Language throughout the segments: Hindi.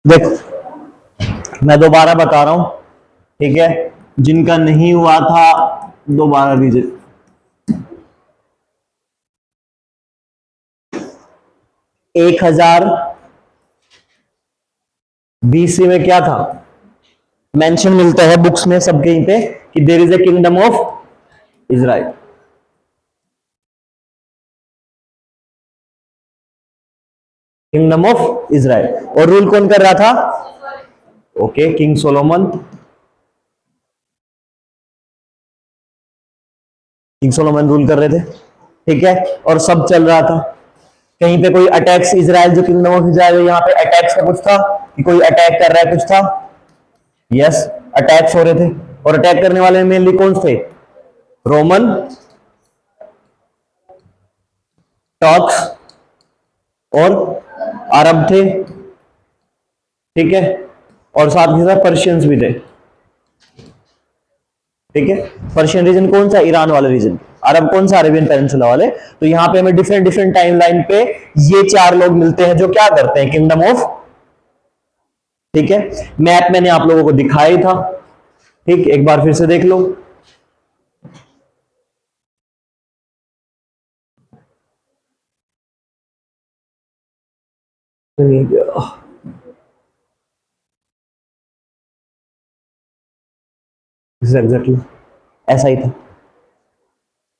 देखो मैं दोबारा बता रहा हूं, ठीक है, जिनका नहीं हुआ था दोबारा रीजन। 1000 BC में क्या था, मेंशन मिलता है बुक्स में सब कहीं पे कि there is a kingdom of Israel. Kingdom of Israel, और रूल कौन कर रहा था? Okay, king Solomon. King Solomon rule कर रहे थे, ठीक है, और सब चल रहा था। कहीं पे कोई अटैक्स इजराइल, जो किंगडम ऑफ इजराइल है, यहाँ पे अटैक्स का कुछ था कि कोई अटैक कर रहा है, कुछ था? यस, अटैक्स हो रहे थे, और अटैक करने वाले मेनली कौन थे? रोमन, टॉक्स और अरब थे, ठीक है, और साथ के साथ पर्शियंस भी थे, ठीक है। पर्शियन रीजन कौन सा? ईरान वाले रीजन। अरब कौन सा? अरेबियन पेनिनसुला वाले। तो यहां पे हमें डिफरेंट डिफरेंट टाइमलाइन पे ये चार लोग मिलते हैं जो क्या करते हैं? किंगडम ऑफ, ठीक है। मैप मैंने आप लोगों को दिखाया ही था, ठीक, एक बार फिर से देख लो। एग्जैक्टली ऐसा ही था,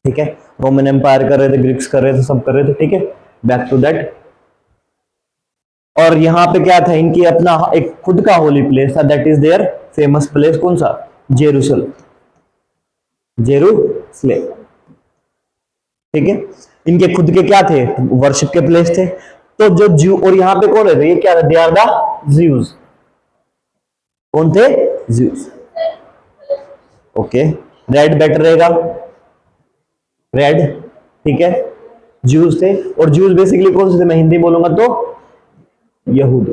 ठीक है। रोमन एम्पायर कर रहे थे, ग्रीक्स कर रहे थे, सब कर रहे थे, ठीक है। Back to that. और यहां पे क्या था? इनकी अपना एक खुद का होली प्लेस था, that is their famous place. कौन सा? जेरूसलम। जेरूसलेम, ठीक है। इनके खुद के क्या थे? वर्शिप के प्लेस थे। तो जो ज्यू, और यहां पे कौन रहते? ये क्या? They are the Jews. कौन थे? ज्यूज। ओके, रेड बेटर रहेगा, रेड, ठीक है। ज्यूज थे, और ज्यूज बेसिकली कौन से थे? मैं हिंदी बोलूंगा तो यहूद,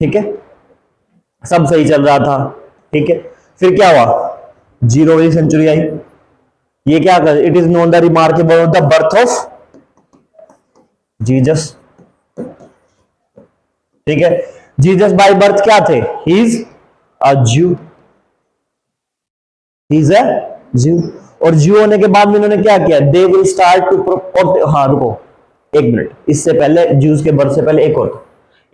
ठीक है। सब सही चल रहा था, ठीक है। फिर क्या हुआ? 0वीं सेंचुरी आई। ये क्या कर? It is known the remarkable of the birth of Jesus, ठीक है। जीसस बाय बर्थ क्या थे? ही इज अ ज्यू, ही इज अ ज्यू। और ज्यू होने के बाद में इन्होंने क्या किया? दे विल स्टार्ट टू, हाँ रुको एक मिनट, इससे पहले ज्यूज के बर्थ से पहले एक और था।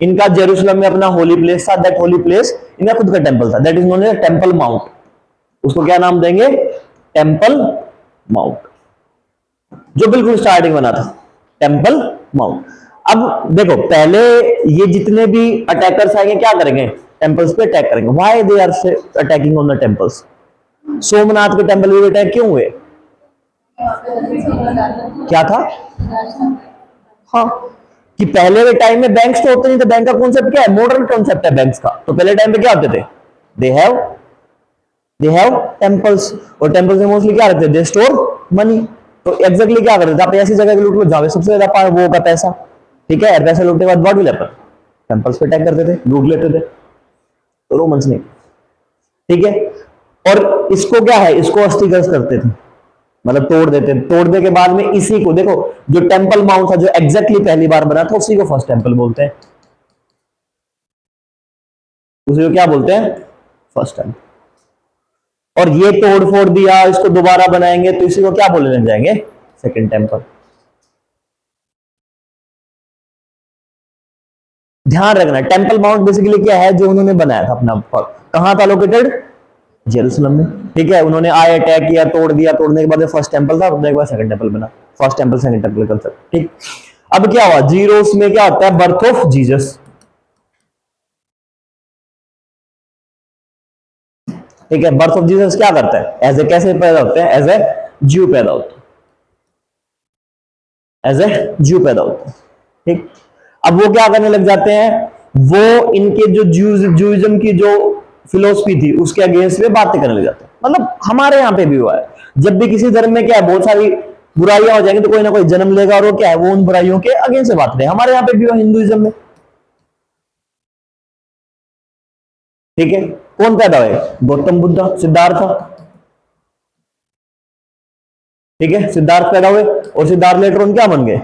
इनका जेरूशलम में अपना होली प्लेस था, दैट होली प्लेस इनका खुद का टेंपल था, that is known as temple mount. उसको क्या नाम देंगे? टेंपल माउंट, जो बिल्कुल स्टार्टिंग बना था, टेंपल माउंट। अब देखो, पहले ये जितने भी अटैकर्स आएंगे क्या करेंगे? टेंपल्स पे अटैक करेंगे। Why they are attacking on the temples? Somnath के टेंपल पे अटैक क्यों हुए? क्या था? हाँ, कि पहले के टाइम में बैंक्स तो होते नहीं थे। बैंक का कॉन्सेप्ट क्या है? मॉडर्न कॉन्सेप्ट है बैंक्स का। तो पहले टाइम पे क्या होते थे? They have they have temples, और टेंपल्स में मोस्टली क्या रखते थे? They store money. तो एग्जैक्टली क्या करते थे? आप ऐसी जगह लूट लो जहां पे सबसे ज्यादा वो होगा पैसा, ठीक है। पैसा लूटने के बाद व्हाट विल हैपन? टेंपल्स पे अटैक करते थे, लूट लेते थे। तो रोमन्स ने, ठीक है। और इसको क्या है? इसको अस्थिग्रस्त करते थे, मतलब तोड़ देते। तोड़ने के बाद में इसी को देखो, जो टेंपल माउंट था, जो एग्जैक्टली पहली बार बना था, उसी को फर्स्ट टेंपल बोलते हैं। उसी को क्या बोलते हैं? First temple. और ये तोड़ फोड़ दिया, इसको दोबारा बनाएंगे तो इसी को क्या बोलने लग जाएंगे? Second temple. ध्यान रखना, टेंपल माउंट बेसिकली क्या है? जो उन्होंने बनाया था अपना, कहां था लोकेटेड? जेरूसलम में, ठीक है। उन्होंने आए, अटैक किया, तोड़ दिया, तोड़ने के बाद फर्स्ट टेंपल था, तोड़ने के बाद सेकंड टेंपल बना। First temple second temple concept, ठीक। अब क्या हुआ? जीरोस में क्या होता है? बर्थ ऑफ जीसस, ठीक है। बर्थ ऑफ जीसस क्या करता है? एज ए कैसे पैदा होते हैं? एज ए ज्यू पैदा होते हैं, एज ए ज्यू पैदा होते हैं, ठीक। अब वो क्या करने लग जाते हैं? वो इनके जो ज्यूइज्म की जो फिलोसफी थी उसके अगेंस्ट में बातें करने लग जाते हैं। मतलब हमारे यहां पे भी हुआ है, जब भी किसी धर्म में क्या है, बहुत सारी बुराइयां हो जाएंगी तो कोई ना कोई जन्म लेगा, और वो क्या है? वो उन बुराइयों के अगेंस्ट से बात करें। हमारे यहाँ पे भी हुआ हिंदुइज्म में, ठीक है। कौन पैदा हुए? गौतम बुद्ध, सिद्धार्थ, ठीक है। सिद्धार्थ पैदा हुए, और सिद्धार्थ लेटर ऑन क्या बन गए?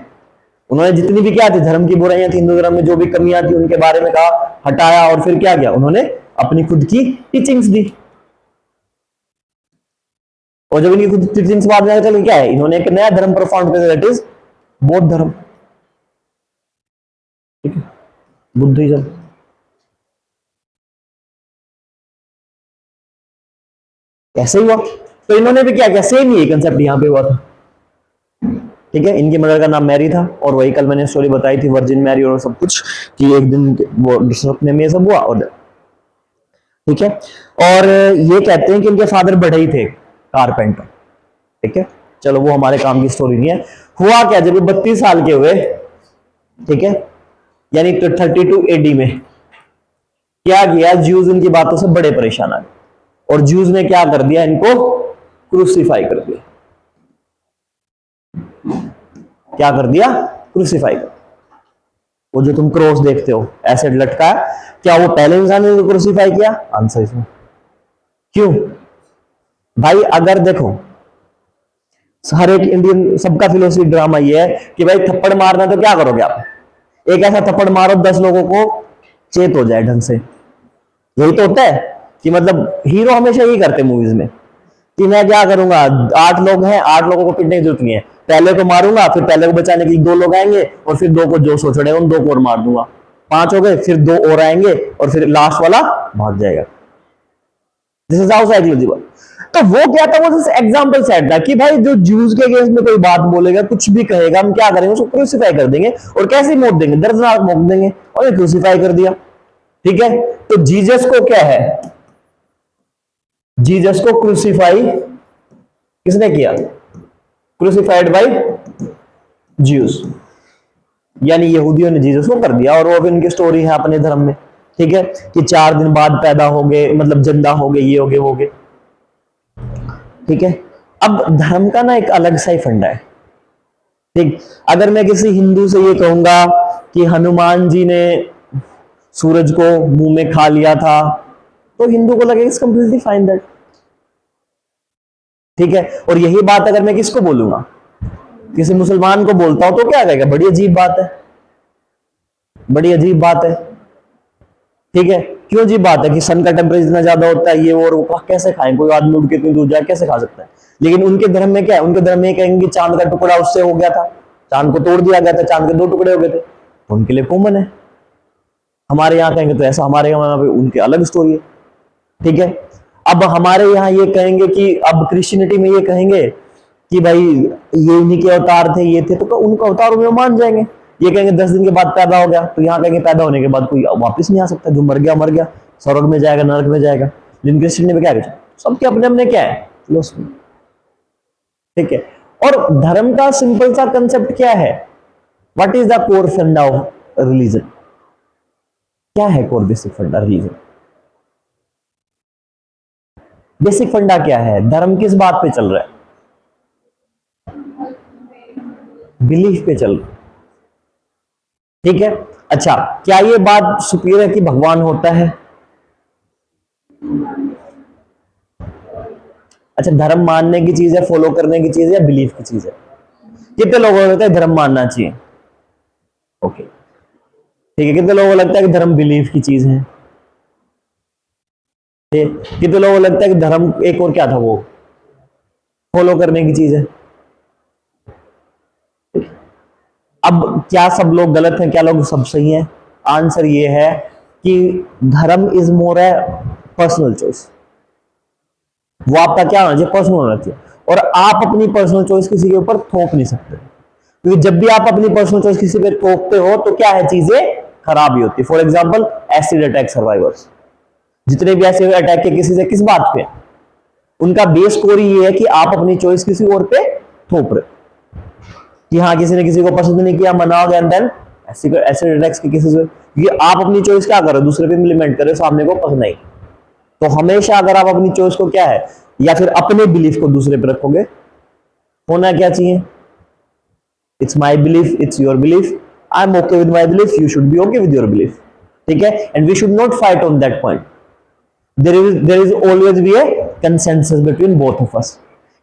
उन्होंने जितनी भी क्या थी धर्म की बुराइयां थी, हिंदू धर्म में जो भी कमियां थी उनके बारे में कहा, हटाया, और फिर क्या किया उन्होंने अपनी खुद की टीचिंग्स दी। और जब इनकी खुद टीचिंग्स बाद में चल क्या है, इन्होंने एक नया धर्म परफॉर्म किया, दैट इज बौद्ध धर्म। ठीक है, बुद्धिज्म। कैसे हुआ? तो इन्होंने भी क्या किया, सेम ही कंसेप्ट यहां पे हुआ था। ठीक है, इनकी मदर का नाम मैरी था, और वही कल मैंने स्टोरी बताई थी वर्जिन मैरी और सब कुछ, कि एक दिन वो सपने में सब हुआ। और ठीक है, और ये कहते हैं कि इनके फादर बढ़ई थे, कारपेंटर। ठीक है, चलो वो हमारे काम की स्टोरी नहीं है। हुआ क्या, जब 32 साल के हुए, ठीक है, यानी 32 एडी में क्या किया, ज्यूज उनकी बातों से बड़े परेशान आ गए, और ज्यूज ने क्या कर दिया, इनको क्रूसीफाई कर दिया। क्या कर दिया, क्रूसीफाई कर। वो जो तुम क्रॉस देखते हो ऐसे लटका है, क्या वो पहले इंसान ने क्रूसीफाई किया? आंसर इसमें क्यों भाई? अगर देखो, हर एक इंडियन सबका फिलोसफी ड्रामा ये है कि भाई थप्पड़ मारना तो क्या करोगे आप, एक ऐसा थप्पड़ मारो 10 लोगों को चेत हो जाए ढंग से। यही तो होता है कि मतलब हीरो हमेशा यही करते मूवीज में कि मैं क्या करूंगा, 8 लोग हैं, 8 लोगों को पिटने की जरूरत नहीं है, पहले को मारूंगा, फिर पहले को बचाने के लिए 2 लोग आएंगे, और फिर 2 को जो सोच रहे उन 2 को और मार दूंगा, 5 हो गए, फिर 2 और आएंगे, और फिर लास्ट वाला भाग जाएगा। This is how psychology work. तो वो क्या था, वो एग्जांपल सेट था कि भाई जो ज्यूज के अगेंस्ट में कोई बात बोलेगा, कुछ भी कहेगा, हम क्या करेंगे, उसको क्रूसीफाई कर देंगे, और कैसे मौत देंगे, दर्दनाक मौत देंगे, और क्रूसीफाई कर दिया। ठीक है, तो जीसस को क्या है, जीसस को क्रूसीफाई किसने किया? क्रूसीफाइड बाय ज्यूज, यानी यहूदियों ने जीसस को कर दिया। और वो भी उनकी स्टोरी है अपने धर्म में। ठीक है, कि 4 दिन बाद पैदा हो गए, मतलब जिंदा हो गए, ये हो गए, वो हो गए। ठीक है, अब धर्म का ना एक अलग सा ही फंडा है। ठीक, अगर मैं किसी हिंदू से ये कहूंगा कि हनुमान जी ने सूरज को मुंह में खा लिया था, तो हिंदू को लगेगा इट्स कंप्लीटली फाइन दैट। ठीक है, और यही बात अगर मैं किसको बोलूंगा, किसी मुसलमान को बोलता हूं, तो क्या कहेगा, बड़ी अजीब बात है, बड़ी अजीब बात है। ठीक है, क्यों अजीब बात है कि सन का टेम्परेचर इतना ज्यादा होता है, ये और वो, कैसे खाएं, कोई आदमी उड़ के इतनी दूर जाए कैसे खा सकता है? लेकिन उनके धर्म में क्या है, उनके धर्म में कहेंगे कि चांद का टुकड़ा उससे हो गया था, चांद को तोड़ दिया गया था, चांद के 2 टुकड़े हो गए थे, तो उनके लिए कॉमन है। हमारे यहाँ कहेंगे तो ऐसा, हमारे यहाँ पे उनकी अलग स्टोरी है। ठीक है, अब हमारे यहाँ ये कहेंगे कि अब क्रिश्चियनिटी में ये कहेंगे कि भाई ये इन्हीं के अवतार थे, ये थे, तो उनका अवतार में मान जाएंगे। ये कहेंगे 10 दिन के बाद पैदा हो गया, तो यहाँ कहेंगे पैदा होने के बाद कोई वापस नहीं आ सकता, जो मर गया मर गया, स्वर्ग में जाएगा, नरक में जाएगा। लेकिन क्रिश्चियनिटी में क्या है, सबके अपने अपने क्या है, फिलोसफी। ठीक है, और धर्म का सिंपल सा कंसेप्ट क्या है, व्हाट इज द कोर फंडा ऑफ रिलीजन? क्या है कोर बेसिक फंडा रिलीजन? बेसिक फंडा क्या है, धर्म किस बात पे चल रहा है? बिलीफ पे चल रहा है। ठीक है, अच्छा, क्या ये बात सुपीरियर है कि भगवान होता है? अच्छा, धर्म मानने की चीज है, फॉलो करने की चीज है, बिलीफ की चीज है? कितने लोगों को लगता है धर्म मानना चाहिए? ओके, ठीक है, कितने लोगों को लगता है कि धर्म बिलीफ की चीज है? कितने लोगों को लगता है कि धर्म एक और क्या था, वो फॉलो करने की चीज है? अब क्या सब लोग गलत हैं, क्या लोग सब सही हैं? आंसर ये है कि धर्म इज मोर है पर्सनल चॉइस। वो आपका क्या होना चाहिए, पर्सनल होना चाहिए, और आप अपनी पर्सनल चॉइस किसी के ऊपर थोप नहीं सकते, क्योंकि जब भी आप अपनी पर्सनल चॉइस किसी पे थोपते हो तो क्या है, चीजें खराब ही होती है। For example acid attack survivors, जितने भी एसिड अटैक के किसी से किस बात पे, उनका बेस कोर ये है कि आप अपनी चॉइस किसी और पे थोप रहे, कि हाँ किसी ने किसी को पसंद नहीं किया, मनाओगे, एंड देन एसिड अटैक्स के केसेस में, क्योंकि आप अपनी चॉइस क्या करो, दूसरे पे इंप्लीमेंट करो, सामने को पसंद नहीं। तो हमेशा अगर आप अपनी चॉइस को क्या है, या फिर अपने बिलीफ को दूसरे पे रखोगे, होना क्या चाहिए, it's my belief, it's your belief, I am okay with my belief, you should be okay with your belief. ठीक है, and we should not fight on that point. There is always be a consensus between both of us,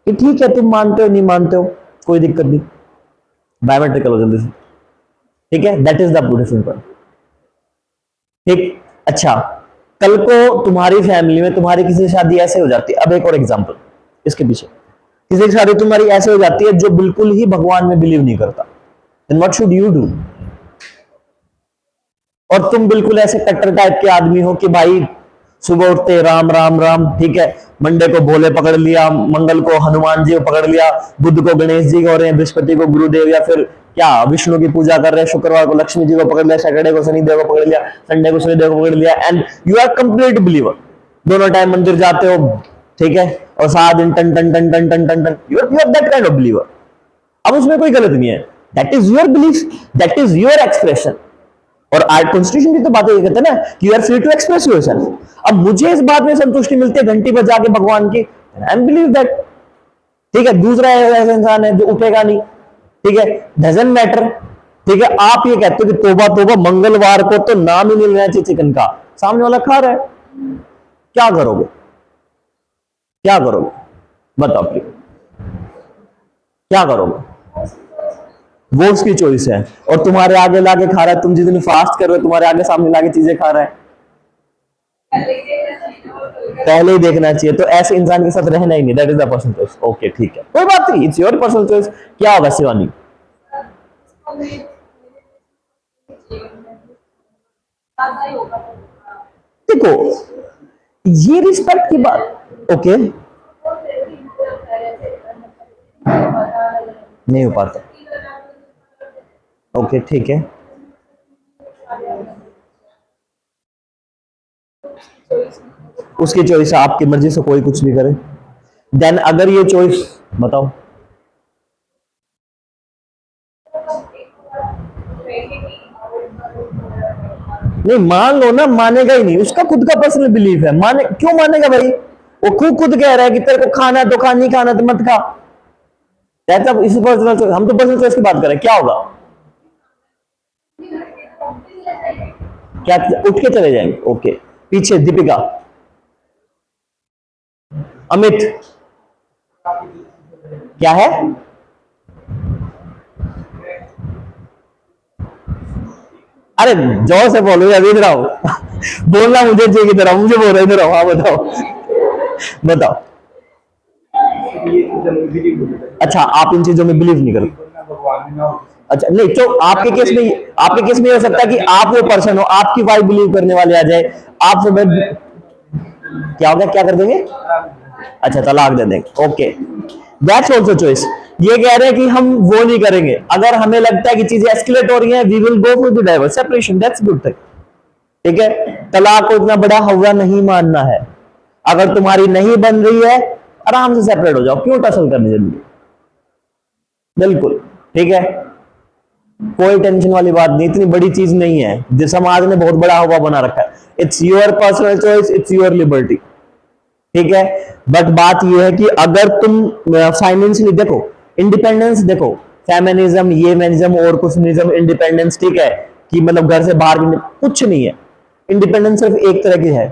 कि ठीक है तुम मानते हो नहीं मानते हो, कोई दिक्कत नहीं। बायोमेट्रिकल हो जल्दी से। ठीक है, that is the beautiful point. ठीक, अच्छा, कल को तुम्हारी फैमिली में तुम्हारी किसी की शादी ऐसे हो जाती है, अब एक और एग्जांपल इसके पीछे, किसी की शादी तुम्हारी ऐसे हो जाती है जो बिल्कुल ही भगवान में बिलीव नहीं करता, then what should you do? और तुम बिल्कुल ऐसे कट्टर टाइप के आदमी हो कि भाई सुबह उठते राम राम राम, ठीक है, मंडे को भोले पकड़ लिया, मंगल को हनुमान जी को पकड़ लिया, बुध को गणेश जी को, रहे बृहस्पति को गुरुदेव या फिर क्या विष्णु की पूजा कर रहे हैं, शुक्रवार को लक्ष्मी जी को पकड़ लिया, सैटरडे को शनिदेव को पकड़ लिया, संडे को शनिदेव को पकड़ लिया, and you are complete believer, दोनों टाइम मंदिर जाते हो, ठीक है, और सारा दिन टन टन टन टन टन टन टन, you are that kind of believer. अब उसमें कोई गलत नहीं है, that is your belief, that is your expression. और आर्ट कॉन्स्टिट्यूशन की तो बात ये कहते हैं ना कि you are free to express yourself. अब मुझे इस बात में संतुष्टि मिलती है घंटी बजा के भगवान की, आई एम बिलीव दैट, ठीक है। दूसरा ऐसा इंसान है जो उठेगा नहीं, ठीक है, डजंट मैटर, ठीक है, आप ये कहते हो कि तोबा तोबा मंगलवार को तो नाम ही नहीं लेना चाहिए चिकन का, सामने वाला खा रहा है, क्या करोगे? क्या करोगे बताओ प्लीज, क्या करोगे? वो उसकी चॉइस है, और तुम्हारे आगे लाके खा रहा है, तुम जितनी फास्ट कर रहे हो तुम्हारे आगे सामने लाके चीजें खा रहा है, पहले ही देखना चाहिए। तो ऐसे इंसान के साथ रहना ही नहीं, that is the personal choice. Okay ठीक है, कोई बात नहीं, इट्स योर पर्सनल चॉइस। क्या होगा शिवानी? देखो, ये रिस्पेक्ट की बात, ओके, नहीं हो पाता, ओके ठीक है, उसकी चॉइस है, आपकी मर्जी से कोई कुछ भी करे। देन अगर ये चॉइस, बताओ, नहीं मान लो ना, मानेगा ही नहीं, उसका खुद का पर्सनल बिलीफ है, माने क्यों मानेगा भाई? वो खुद खुद कह रहा है कि तेरे को खाना है तो खा, नहीं खाना तो मत खा, इसी पर्सनल चॉइस, हम तो पर्सनल चॉइस की बात करें, क्या होगा? क्या उठ के चले जाएंगे? ओके, पीछे दीपिका, अमित, क्या है? अरे जोर से बोलो यार, इधर आओ बोलना मुझे चाहिए, इधर आओ, मुझे बोलो इधर आओ, हाँ बताओ बताओ। अच्छा, आप इन चीजों में बिलीव नहीं करते? अच्छा नहीं, तो आपके केस में ये हो सकता है कि आप वो पर्सन हो, आपकी वाइफ बिलीव करने वाले आ जाए, आप सब क्या हो गया, क्या कर देंगे? अच्छा, तलाक दे देंगे, ओके, दैट्स ऑल्सो चॉइस। ये कह रहे हैं कि हम वो नहीं करेंगे, अगर हमें लगता है कि चीजें एस्केलेट हो रही हैं, we will go for the divorce, separation, that's good thing, ठीक है। तलाक को इतना बड़ा हवा नहीं मानना है, अगर तुम्हारी नहीं बन रही है आराम से सेपरेट हो जाओ, क्यों टसल करनी जल्दी, बिल्कुल ठीक है, कोई टेंशन वाली बात नहीं, इतनी बड़ी चीज नहीं है, जिस समाज ने बहुत बड़ा हवा बना रखा है। It's your personal choice, it's your liberty, ठीक है। बट बात यह है कि अगर तुम फाइनेंशियली देखो, इंडिपेंडेंस देखो, फेमिनिज्म, ये मेनिज्म और कुछ निज्म, इंडिपेंडेंस, ठीक है, कि मतलब घर से बाहर भी कुछ नहीं है, इंडिपेंडेंस सिर्फ एक तरह की है,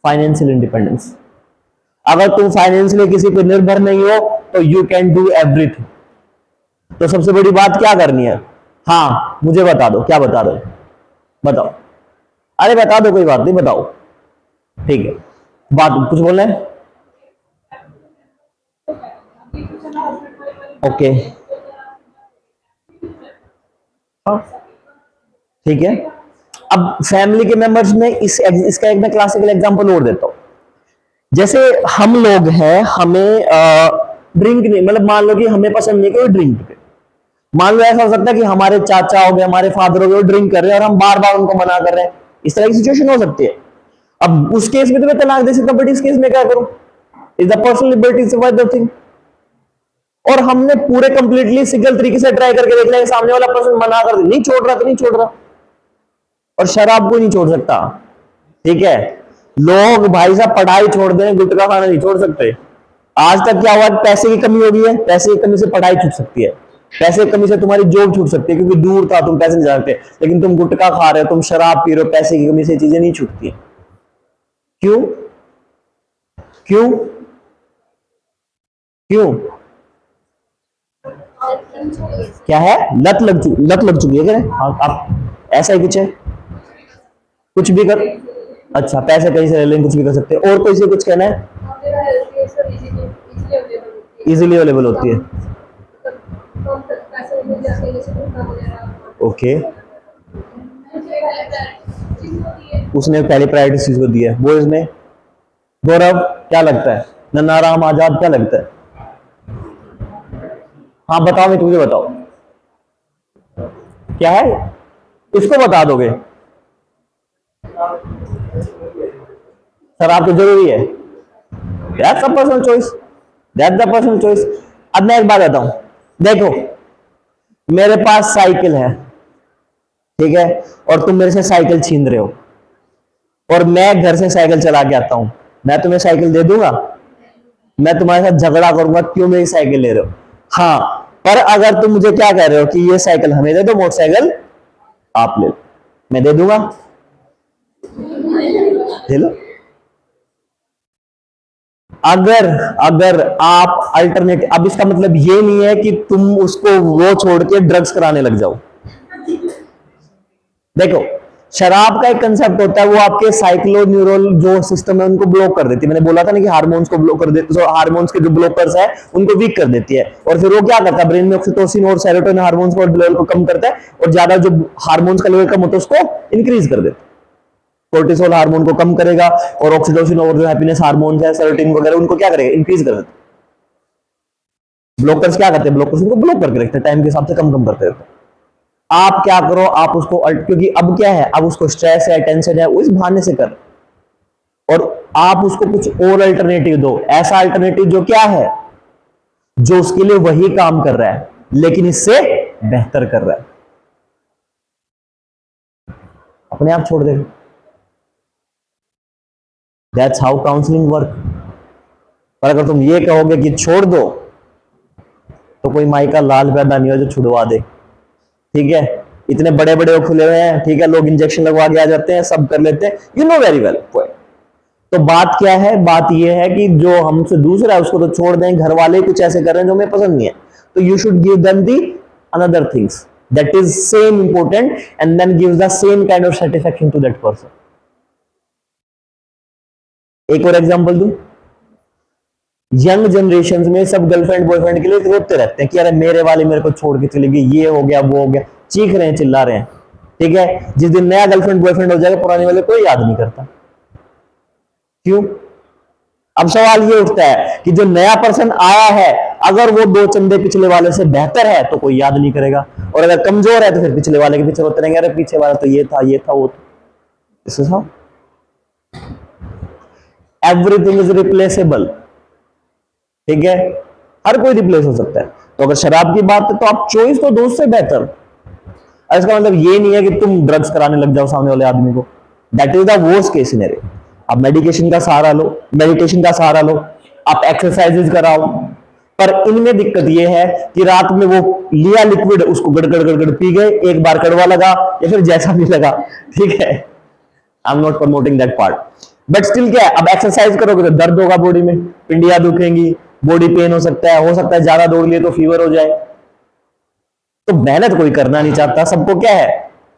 फाइनेंशियल इंडिपेंडेंस। अगर तुम फाइनेंशियली किसी पर निर्भर नहीं हो तो यू कैन डू एवरीथिंग। तो सबसे बड़ी बात क्या करनी है? हाँ मुझे बता दो, क्या बता दो, बताओ, अरे बता दो, कोई बात नहीं, बताओ, ठीक है, बात कुछ बोलना है? ओके, हाँ ठीक है। अब फैमिली के मेंबर्स में इसका एक मैं क्लासिकल एग्जांपल और देता हूं। जैसे हम लोग हैं, हमें ड्रिंक नहीं, मतलब मान लो कि हमें पसंद नहीं कोई ड्रिंक, मान लो ऐसा हो सकता है कि हमारे चाचा हो गए, हमारे फादर हो गए, वो ड्रिंक कर रहे हैं और हम बार बार उनको मना कर रहे हैं, इस तरह की सिचुएशन हो सकती है। अब उस केस में तो मैं तलाक दे सकता हूं, बट इस केस में क्या करूं? Is the personal liberty is the thing. और हमने पूरे कंप्लीटली सिंगल तरीके से ट्राई करके देख लिया, सामने वाला पर्सन मना कर दे, नहीं छोड़ रहा तो नहीं छोड़ रहा, और शराब को नहीं छोड़ सकता, ठीक है। लोग भाई साहब पढ़ाई छोड़ दें, गुटखा खाना नहीं छोड़ सकते। आज तक क्या हुआ? पैसे की कमी हो गई है, पैसे की कमी से पढ़ाई छूट सकती है, पैसे की कमी से तुम्हारी जॉब छूट सकती है, क्योंकि दूर था, तुम पैसे नहीं जानते, लेकिन तुम गुटखा खा रहे हो, तुम शराब पी रहे हो, पैसे की कमी से चीजें नहीं छूटती। क्यों? क्यों? क्यों? क्या है? लत लग चुकी है क्या? हाँ, आप ऐसा ही कुछ है, कुछ भी कर, अच्छा पैसे कहीं से ले लेंगे, कुछ भी कर सकते हैं। और कोई से कुछ कहना है? इजीली अवेलेबल होती है, ओके। उसने पहली प्रायोरिटी चीज को दी है वो इसमें। गौरव क्या लगता है? नन्नाराम आजाद क्या लगता है? हाँ बताओ, मैं तुझे बताओ क्या है, इसको बता दोगे? सर आप तो जरूरी है, that's a personal choice, that's the personal choice. अब मैं एक बात बताऊं, देखो मेरे पास साइकिल है, ठीक है, और तुम मेरे से साइकिल छीन रहे हो, और मैं घर से साइकिल चला के आता हूं, मैं तुम्हें साइकिल दे दूंगा? मैं तुम्हारे साथ झगड़ा करूंगा, क्यों मेरी साइकिल ले रहे हो? हाँ, पर अगर तुम मुझे क्या कह रहे हो कि ये साइकिल हमें दे दो, मोटरसाइकिल आप ले लो, मैं दे दूंगा, ले लो। अगर अगर आप अल्टरनेट, अब इसका मतलब ये नहीं है कि तुम उसको वो छोड़ के ड्रग्स कराने लग जाओ। देखो शराब का एक कंसेप्ट होता है, वो आपके साइक्लो न्यूरल जो सिस्टम है उनको ब्लॉक कर देती है। मैंने बोला था ना कि हार्मोन्स को ब्लॉक कर देती है, हार्मोन्स के जो ब्लॉकर्स है उनको वीक कर देती है, और फिर वो क्या करता है, ब्रेन में ऑक्सीटोसिन और सेरोटोनिन हार्मोन्स को लेवल को कम करता है, और ज्यादा जो हार्मोन्स का लेवल कम होता है उसको इंक्रीज कर देता है। कोर्टिसोल हार्मोन को कम करेगा, और ऑक्सीटोसिन और जो हैप्पीनेस हार्मोन्स है सेरोटोनिन वगैरह उनको क्या करेगा, इंक्रीज कर देता है। ब्लॉकर्स क्या करते हैं, ब्लॉकर्स उनको ब्लॉक करके रखते हैं, टाइम के हिसाब से कम कम करते रहते हैं। आप क्या करो, आप उसको क्योंकि अब क्या है, अब उसको स्ट्रेस है, टेंशन है, उस बहाने से कर, और आप उसको कुछ और अल्टरनेटिव दो, ऐसा अल्टरनेटिव जो क्या है, जो उसके लिए वही काम कर रहा है लेकिन इससे बेहतर कर रहा है, अपने आप छोड़ देगा। That's how counselling work. पर अगर तुम ये कहोगे कि छोड़ दो, तो कोई माई का लाल पैदा नहीं हो जो छुड़वा दे, ठीक है? इतने बड़े बड़े वो खुले हुए हैं, ठीक है, लोग इंजेक्शन लगवा के आ जाते हैं, सब कर लेते हैं, यू नो वेरी वेल। तो बात क्या है, बात यह है कि जो हमसे दूसरा है उसको तो छोड़ दें, घर वाले कुछ ऐसे कर रहे हैं जो हमें पसंद नहीं है, तो you should give them the another things that is same important and then gives the same kind of satisfaction to that person. एक और एग्जांपल दूं, यंग जनरेशन में सब गर्लफ्रेंड बॉयफ्रेंड के लिए रोते रहते हैं कि अरे मेरे वाली मेरे को छोड़ के चली गई, ये हो गया वो हो गया, चीख रहे हैं चिल्ला रहे हैं, ठीक है? जिस दिन नया गर्लफ्रेंड बॉयफ्रेंड हो जाएगा, पुराने वाले कोई याद नहीं करता। क्यों? अब सवाल ये उठता है कि जो नया पर्सन आया है, अगर वो दो चंदे पिछले वाले से बेहतर है तो कोई याद नहीं करेगा, और अगर कमजोर है तो फिर पिछले वाले के पीछे रोते रहेंगे, अरे पीछे वाला तो ये था ये था वो था। This is how everything is replaceable, ठीक है? हर कोई रिप्लेस हो सकता है। तो अगर शराब की बात है तो आप चॉइस तो दोस्त से बेहतर। इसका मतलब ये नहीं है कि तुम ड्रग्स कराने लग जाओ सामने वाले आदमी को, that is the worst case scenario. आप मेडिकेशन का सहारा लो, मेडिटेशन का सहारा लो, आप एक्सरसाइजेज कराओ, पर इनमें दिक्कत ये है कि रात में वो लिया लिक्विड उसको गड़गड़ गड़गड़ पी गए, एक बार कड़वा लगा या फिर जैसा भी लगा, ठीक है? I am not promoting that part, but still क्या है, अब एक्सरसाइज करोगे तो दर्द होगा बॉडी में, पिंडियां दुखेंगी, बॉडी पेन हो सकता है ज्यादा दौड़ लिए तो फीवर हो जाए। तो मेहनत कोई करना नहीं चाहता, सबको क्या है,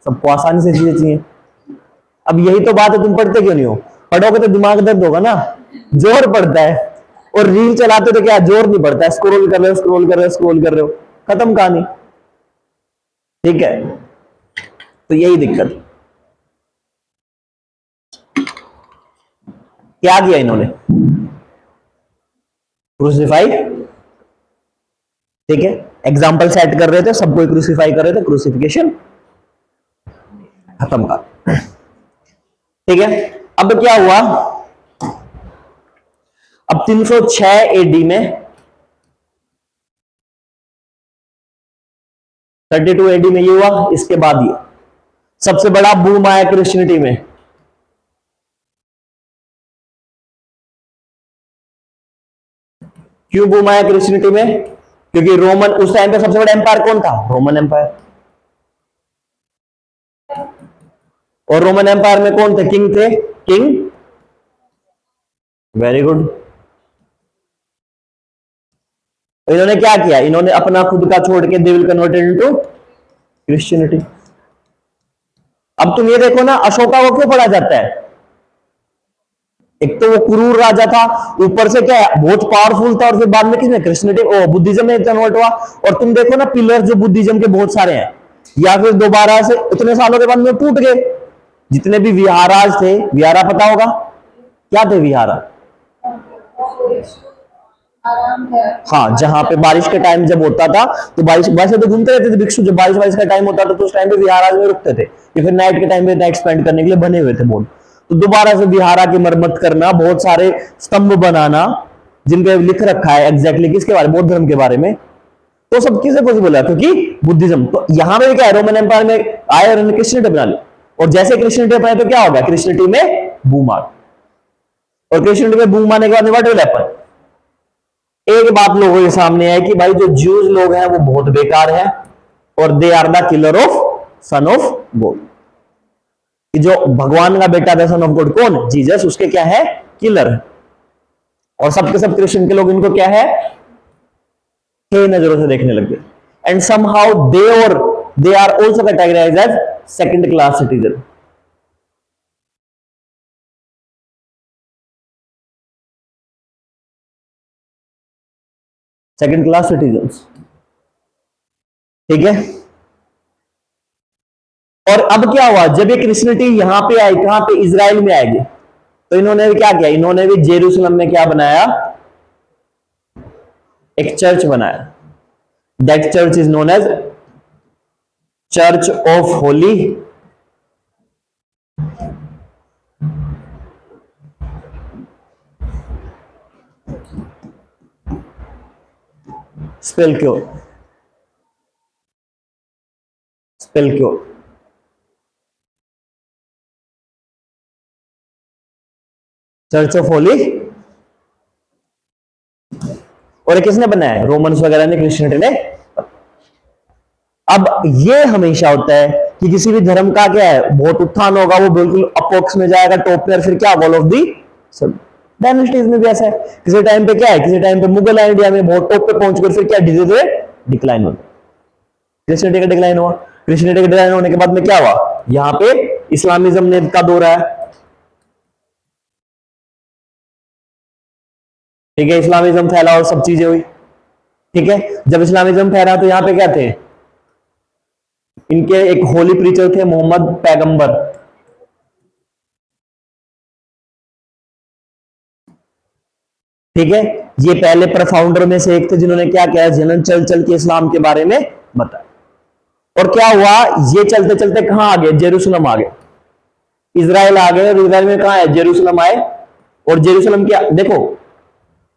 सबको आसानी से चीजें चाहिए। अब यही तो बात है, तुम पढ़ते क्यों नहीं हो? पढ़ोगे तो दिमाग दर्द होगा ना, जोर पड़ता है, और रील चलाते तो क्या जोर नहीं पड़ता है, स्क्रॉल कर रहे हो स्क्रॉल कर रहे हो स्क्रॉल कर रहे हो, खत्म कहानी, ठीक है? तो यही दिक्कत। क्या किया इन्होंने? क्रूसिफाई, ठीक है, एग्जाम्पल सेट कर रहे थे, सबको क्रूसिफाई कर रहे थे, क्रूसिफिकेशन खत्म कर, ठीक है? अब क्या हुआ, अब 306 एडी में, 32 एडी में ये हुआ, इसके बाद ये सबसे बड़ा बूम आया क्रिश्चियनिटी में। क्यों बूम आया क्रिश्चियनिटी में? क्योंकि रोमन, उस टाइम पे सबसे बड़ा एम्पायर कौन था? Roman empire. और रोमन एम्पायर में कौन थे? किंग थे, किंग, वेरी गुड। इन्होंने क्या किया, इन्होंने अपना खुद का छोड़ के they will converted into Christianity. अब तुम ये देखो ना, अशोका को क्यों पढ़ा जाता है? एक तो वो क्रूर राजा था, ऊपर से क्या है बहुत पावरफुल था, और फिर बाद में किसने क्रिश्चियनिटी ओ बुद्धिज्म में कन्वर्ट हुआ। और तुम देखो ना पिलर जो बुद्धिज्म के बहुत सारे हैं, या फिर दोबारा से इतने सालों के बाद में टूट गए। जितने भी विहाराज थे, विहारा पता होगा क्या थे विहारा? हाँ, जहां पे बारिश के टाइम जब होता था तो बारिश वैसे तो घूमते रहते थे भिक्षु, जब बारिश का टाइम होता था तो उस टाइम पे विहाराज में रुकते थे, या फिर नाइट के टाइम पे नाइट स्पेंड करने के लिए बने हुए थे बहुत। तो दोबारा से विहारा की मरम्मत करना, बहुत सारे स्तंभ बनाना जिनके लिख रखा है एग्जैक्टली किसके बारे में, बौद्ध धर्म के बारे में, तो सब किसे पॉसिबल है? क्योंकि बुद्धिज्म। तो यहां पे क्या है, रोमन एम्पायर में आए और उन्होंने क्रिश्चियनिटी बना ली, और जैसे क्रिश्चियनिटी अपनाए तो क्या होगा, क्रिश्चियनिटी में बूम आ, और क्रिश्चियनिटी में बूम आने के बाद व्हाट विल हैपन? एक बात लोगों के सामने है कि भाई जो ज्यूज लोग हैं वो बहुत बेकार हैं, और they are the killer of son of God. जो भगवान का बेटा था सन ऑफ गॉड कौन? जीसस, उसके क्या है, किलर। और सबके सब क्रिश्चियन के लोग इनको क्या है, हे नजरों से देखने लग गए। And somehow they are also categorized as second class citizen. Second class citizens, ठीक है। और अब क्या हुआ, जब ये क्रिश्चियनिटी यहां पे आई, कहां पे, इजराइल में आएगी, तो इन्होंने भी क्या किया, इन्होंने भी जेरूसलम में क्या बनाया, एक चर्च बनाया। That church is known as church of holy sepulchre, sepulchre. Church of holy, और ये किसने बनाया, रोमन्स वगैरह ने, क्रिश्चियनिटी ने। अब ये हमेशा होता है कि किसी भी धर्म का क्या है, बहुत उत्थान होगा, वो बिल्कुल अपोक्स में जाएगा, टॉप पे, और फिर क्या, वॉल ऑफ दी सब। डायनेस्टीज में भी ऐसा है, किसी टाइम पे क्या है, किसी टाइम पे मुगल इंडिया में बहुत टॉप पे पहुंचकर फिर क्या धीरे धीरे डिक्लाइन हो गया। क्रिश्चियनिटी का डिक्लाइन हुआ, क्रिश्चियनिटी का डिक्लाइन होने के बाद में क्या हुआ, यहां पे इस्लामिज्म ने का दौर है, ठीक है। इस्लामिज्म फैला और सब चीजें हुई, ठीक है। जब इस्लामिज्म फैला तो यहां पे क्या थे, इनके एक होली प्रीचर थे, मोहम्मद पैगंबर, ठीक है। ये पहले फाउंडर में से एक थे जिन्होंने क्या किया, जनन चल चल के इस्लाम के बारे में बताया। और क्या हुआ, ये चलते चलते कहां आ गए, जेरूसलम आ गए, इजराइल आ गए, और इजराइल में कहां है, जेरूसलम आए। और जेरूसलम क्या, देखो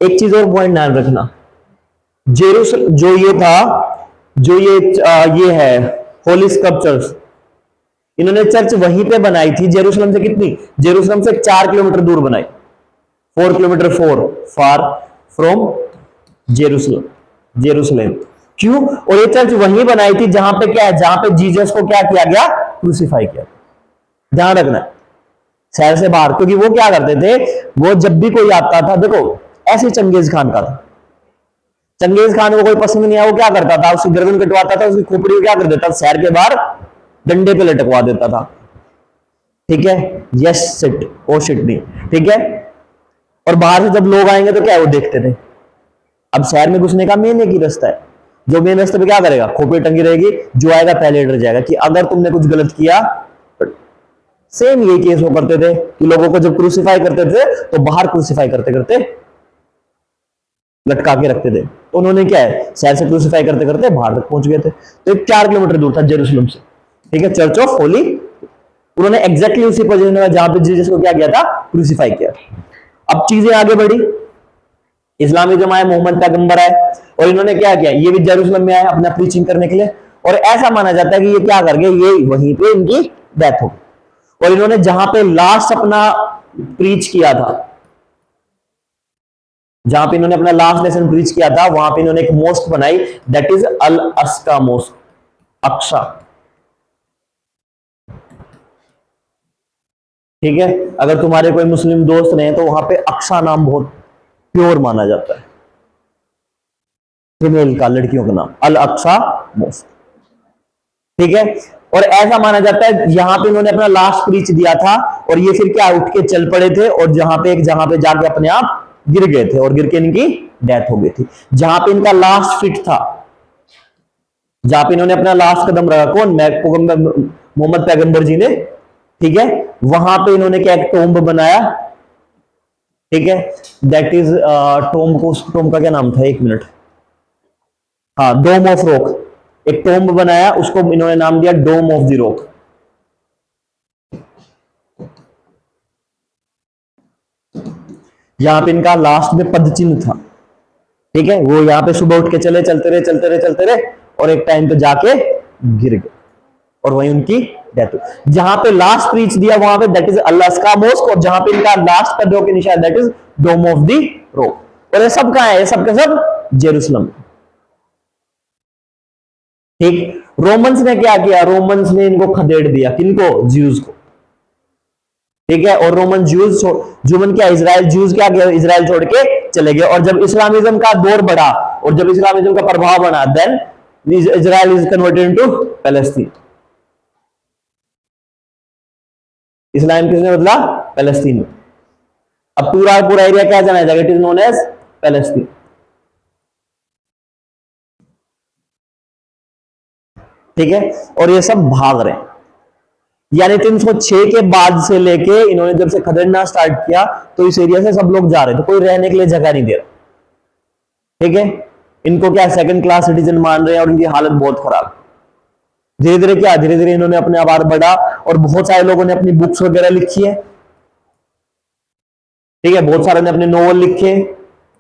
एक चीज और पॉइंट ध्यान रखना, जेरूसलम जो ये था, जो ये है होली स्कल्पचर्स, इन्होंने चर्च वहीं पे बनाई थी जेरूसलम से, कितनी, जेरूसलम से 4 किलोमीटर दूर बनाई, 4 kilometre, far from Jerusalem, Jerusalem. क्यों? और ये चर्च वहीं बनाई थी जहां पे क्या है, जहां पे जीसस को क्या किया गया, क्रूसीफाई किया। ध्यान रखना, शहर से बाहर, क्योंकि वो क्या करते थे, वो जब भी कोई आता था, देखो ऐसे चंगेज खान का था, चंगेज खान को कोई पसंद नहीं आया, वो क्या करता था, उसकी गर्दन कटवाता था, उसकी खोपड़ी को क्या कर देता था, शहर के बाहर डंडे पे लटकवा देता था, ठीक है। यस सिट, ओ शिट नहीं, ठीक है। और बाहर से जब लोग आएंगे तो क्या है, वो देखते थे। अब शहर में घुसने का मेन एक ही रास्ता है, जो मेन रास्ते पे क्या करेगा, खोपड़ी टंगी रहेगी, जो आएगा पहले डर जाएगा कि अगर तुमने कुछ गलत किया। सेम यही केस वो करते थे कि लोगों को जब क्रूसीफाई करते थे तो बाहर क्रूसीफाई करते करते लटका के रखते थे, तो उन्होंने क्या है, शहर से क्रूसीफाई करते करते बाहर तक पहुंच गए थे। तो 4 किलोमीटर दूर था जेरूसलम से, ठीक है, चर्च ऑफ होली। उन्होंने एग्जैक्टली उसी पोजीशन में जहां पे जीसस को क्या किया था, क्रूसीफाई किया। अब चीजें आगे बढ़ी, इस्लामिज्म आया, मोहम्मद पैगंबर आए, और इन्होंने क्या किया, ये भी जेरूसलम में आए अपना प्रीचिंग करने के लिए। और ऐसा माना जाता है कि ये क्या कर गए, ये वहीं पे इनकी डेथ हो गई। और इन्होंने जहां पे लास्ट अपना प्रीच किया था, जहां पे इन्होंने अपना लास्ट लेसन प्रीच किया था, वहां पे इन्होंने एक मोस्क बनाई, दैट इज अल अस्का मोस्क, अक्सा, ठीक है। अगर तुम्हारे कोई मुस्लिम दोस्त रहे तो वहां पे अक्सा नाम बहुत प्योर माना जाता है, फीमेल का, लड़कियों का नाम अल अक्सा मॉस्क, ठीक है। और ऐसा माना जाता है यहां पे इन्होंने अपना लास्ट प्रीच दिया था और ये फिर क्या उठ के चल पड़े थे और जहां पे एक जगह पे जाके अपने आप गिर गए थे और गिर के इनकी डेथ हो गई थी। जहां पे इनका लास्ट फिट था, जहां पे इन्होंने अपना लास्ट कदम रखा, कौन, मोहम्मद पैगंबर जी ने, ठीक है, वहां पे इन्होंने क्या एक टोम्ब बनाया, ठीक है, दैट इज टोम्ब को, टोम्ब का क्या नाम था, एक मिनट, हाँ, डोम ऑफ रॉक, एक टोम्ब बनाया, उसको इन्होंने नाम दिया डोम ऑफ द रॉक। यहां पे इनका लास्ट में पद चिन्ह था, ठीक है, वो यहां पे सुबह उठ के चले, चलते रहे चलते रहे चलते रहे और एक टाइम पे जाके गिर गए और वहीं उनकी डेथ हुई। जहां पे लास्ट प्रीच दिया वहां पे दैट इज अल्लाह का मोस्क, और जहां पे इनका लास्ट पदों के निशान that is Dome of the Rock. और ये सब कहां है, ये सब के सब जेरूसलम, ठीक। रोमन्स ने क्या किया, रोमन्स ने इनको खदेड़ दिया, किनको, ज्यूज को, ठीक है। और रोमन ज्यूज जुमन क्या, इजराइल ज्यूज क्या किया, इजराइल छोड़ के चले गए। और जब इस्लामिज्म का दौर बढ़ा और जब इस्लामिज्म का प्रभाव बढ़ा, then Israel is converted into Palestine. इस्लाम किसने बदला, पैलेस्टीन। अब पूरा पूरा एरिया क्या जाना जाएगा, it is known as Palestine, ठीक है। और ये सब भाग रहे हैं, यानी 306 के बाद से लेके इन्होंने जब से खदेड़ना स्टार्ट किया तो इस एरिया से सब लोग जा रहे थे, कोई रहने के लिए जगह नहीं दे रहा, ठीक है। इनको क्या सेकंड क्लास सिटीजन मान रहे हैं और इनकी हालत बहुत खराब। धीरे धीरे क्या, धीरे धीरे इन्होंने अपने आवार बढ़ा और बहुत सारे लोगों ने अपनी बुक्स वगैरह लिखी है, ठीक है, बहुत सारे ने अपने नोवेल लिखे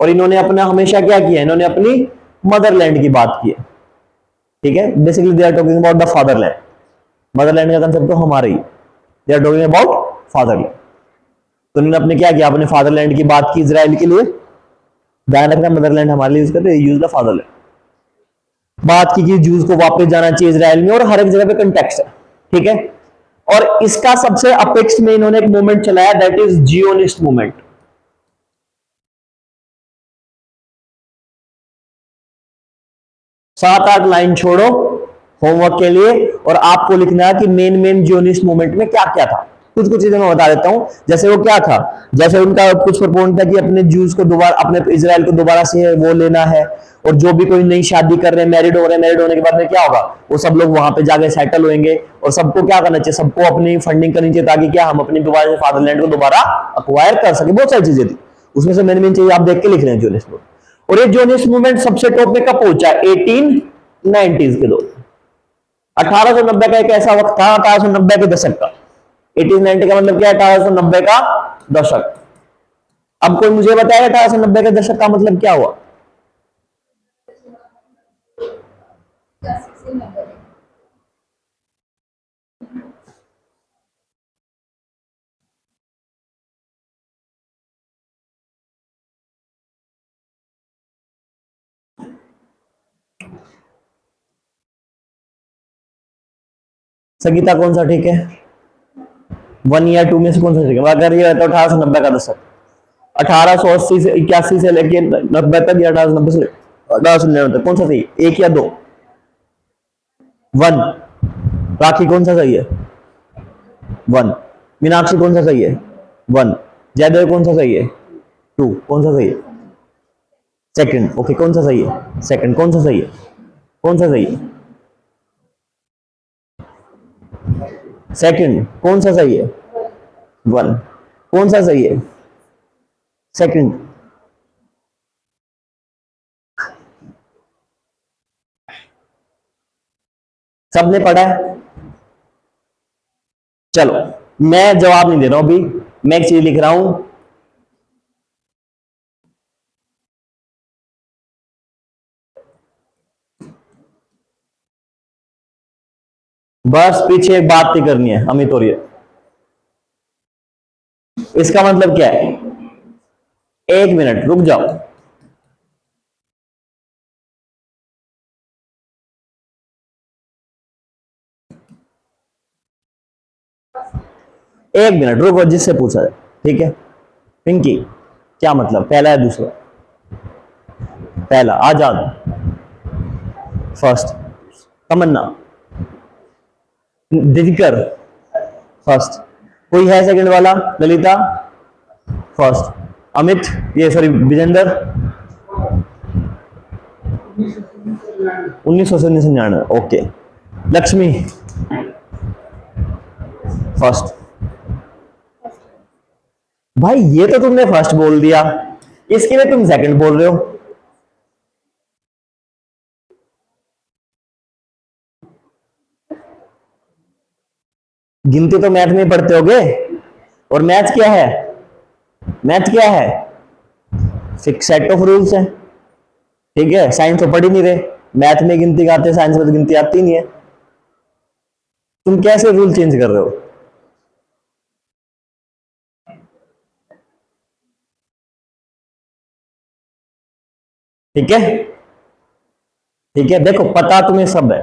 और इन्होंने अपना हमेशा क्या किया, इन्होंने अपनी मदरलैंड की बात की है, ठीक है। Basically they are talking about the fatherland, motherland का कंसेप्ट तो हमारा ही, they are talking about fatherland. तो इन्होंने अपने क्या किया, अपने फादरलैंड की बात की इजराइल के लिए, ध्यान रखना मदरलैंड हमारे लिए यूज करते हैं, यूज द फादरलैंड, बात की कि जूस को वापस जाना चाहिए इजराइल में और हर एक जगह पे कंटेक्स्ट है, ठीक है। और इसका सबसे अपेक्स में इन्होंने एक मूवमेंट चलाया that is Zionist movement. 7-8 line छोड़ो होमवर्क के लिए और आपको लिखना है कि मेन मेन जियोनिस्ट मूवमेंट में क्या क्या था। कुछ कुछ चीजें मैं बता देता हूं, जैसे वो क्या था, जैसे उनका कुछ प्रपोज था कि अपने जूस को दोबारा, अपने इजराइल को दोबारा से वो लेना है, और जो भी कोई नई शादी कर रहे हैं, मैरिड हो रहे हैं, मैरिड होने के बाद में क्या होगा, वो सब लोग वहां पे जाके सेटल होंगे और सबको क्या करना चाहिए, सबको अपनी फंडिंग करनी चाहिए ताकि क्या हम अपनी दोबारा से फादरलैंड को दोबारा अक्वायर कर सके। बहुत सारी चीजें थी, उसमें से मेन मेन चीज आप देख के लिख रहे हैं जियोनिस्ट मूवमेंट। और ये जियोनिस्ट मूवमेंट सबसे टॉप में कब पहुंचा, 1890s के दौर, 1890 का एक ऐसा वक्त था, 1890 के दशक का, 1890 का मतलब क्या है, 1890 का दशक। अब कोई मुझे बताएगा 1890 के दशक का मतलब क्या हुआ, संगीता कौन सा ठीक है, 1 या 2 में से कौन सा ठीक है। अगर ये रहता 1890 का दशक, 1880 से 81 से लेके 90 तक या 1890 से 1899 तक, कौन सा सही, 1 या 2, 1। राखी कौन सा सही है, 1। मीनाक्षी कौन सा सही है, 1। जयदेव कौन सा सही है, 2। कौन सा सही है, सेकंड। ओके, कौन सा सही है, सेकंड। कौन सा सही है, कौन सा सही है, सेकंड। कौन सा सही है, 1। कौन सा सही है, सेकंड। सबने पढ़ा है, चलो मैं जवाब नहीं दे रहा हूं अभी, मैं एक चीज लिख रहा हूं। बस पीछे एक बात नहीं करनी है अमित और ये, इसका मतलब क्या है, 1 मिनट रुक जाओ। एक मिनट रुको, जिससे पूछा है, ठीक है। पिंकी क्या मतलब, पहला है दूसरा, पहला आजाद, फर्स्ट, तमन्ना, दिनकर फर्स्ट, कोई है सेकंड वाला? ललिता फर्स्ट, अमित ये sorry Vijender 1999, okay. Lakshmi first. भाई ये तो तुमने फर्स्ट बोल दिया, इसके लिए तुम सेकंड बोल रहे हो। गिनती तो मैथ में पढ़ते होगे, और मैथ क्या है? मैथ क्या है? फिक्स सेट ऑफ रूल्स है, ठीक है। साइंस तो पढ़ ही नहीं रहे, मैथ में गिनती का आते हैं, साइंस में तो गिनती आती नहीं है। तुम कैसे रूल चेंज कर रहे हो? ठीक है, ठीक है। देखो पता तुम्हें सब है,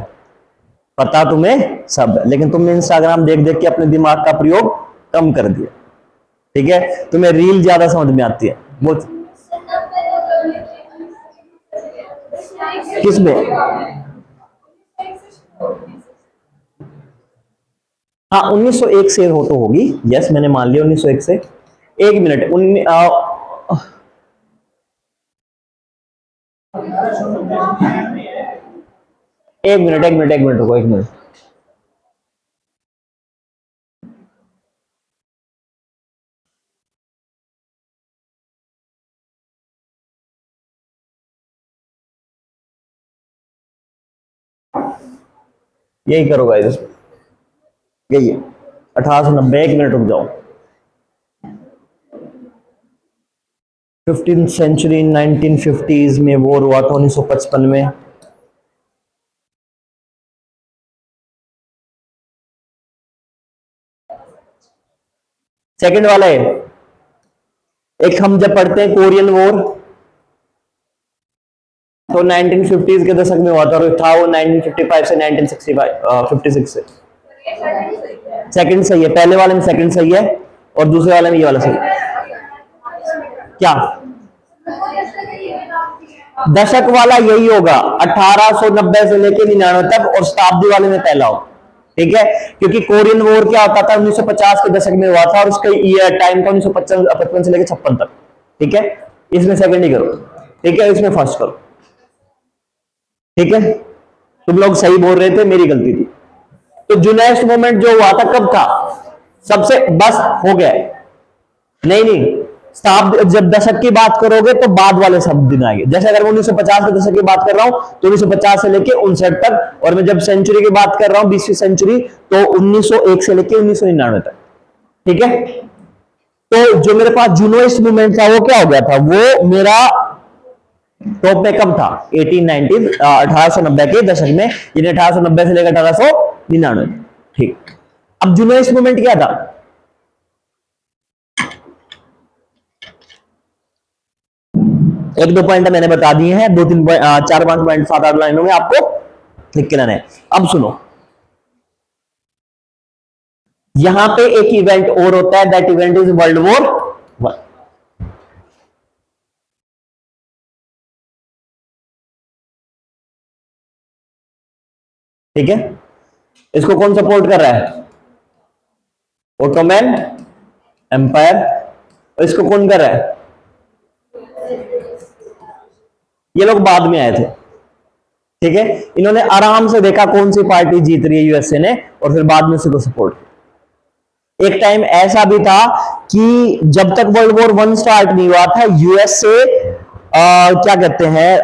पता तुम्हें सब है, लेकिन तुमने इंस्टाग्राम देख देख के अपने दिमाग का प्रयोग कम कर दिया, ठीक है। तुम्हें रील ज्यादा समझ में आती है वो। किसमें? हाँ 1901 से हो तो होगी, यस मैंने मान लिया 1901 से। एक मिनट, एक मिनट एक मिनट एक मिनट रुको, एक मिनट। यही करो गाइस, यही है 1890। एक मिनट रुक जाओ। 15th सेंचुरी 1950s में वॉर हुआ था 1955 में। सेकंड वाला है, एक हम जब पढ़ते हैं कोरियन वॉर, तो 1950s के दशक में हुआ था, और था वो 1955 से 1956 से। सेकंड सही है, पहले वाले में सेकंड सही है, और दूसरे वाले में ये वाला सही है। क्या दशक वाला यही होगा, 1890 से लेके 99 तक, और शताब्दी वाले में पहला होगा, ठीक है। क्योंकि कोरियन वॉर क्या होता था 1950 के दशक में हुआ था, और उसका ईयर टाइम था 1955 से लेकर 56 तक, ठीक है। इसमें सेकंड ही करो, ठीक है, इसमें फर्स्ट करो, ठीक है। तुम लोग सही बोल रहे थे, मेरी गलती थी। तो जुनेस्ट मूवमेंट जो हुआ था कब था? सबसे बस हो गया, नहीं नहीं, जब दशक की बात करोगे तो बाद वाले सब दिन आएंगे। जैसे अगर मैं 1950 के दशक की बात कर रहा हूं तो 1950 से लेके 59 तक, और मैं जब सेंचुरी की बात कर रहा हूं 20वीं सेंचुरी, तो 1901 से लेके 1999 तक, ठीक है। तो जो मेरे पास जुनोइस्ट मूवमेंट था वो क्या हो गया था? वो मेरा टॉप में कब था? 1890 के दशक में, यानी 1890 से लेकर 1899, ठीक। अब जुनोइस्ट मूवमेंट क्या था? एक दो पॉइंट मैंने बता दिए हैं, दो तीन चार पांच पॉइंट 7-8 लाइनों में आपको लिख के लाना है। अब सुनो, यहां पे एक इवेंट और होता है, that event is world war 1। ठीक है, इसको कौन सपोर्ट कर रहा है? Ottoman empire. और इसको कौन कर रहा है? ये लोग बाद में आए थे, ठीक है। इन्होंने आराम से देखा कौन सी पार्टी जीत रही है यूएसए ने, और फिर बाद में उसी को सपोर्ट किया। एक टाइम ऐसा भी था कि जब तक वर्ल्ड वॉर 1 स्टार्ट नहीं हुआ था, यूएसए क्या कहते हैं,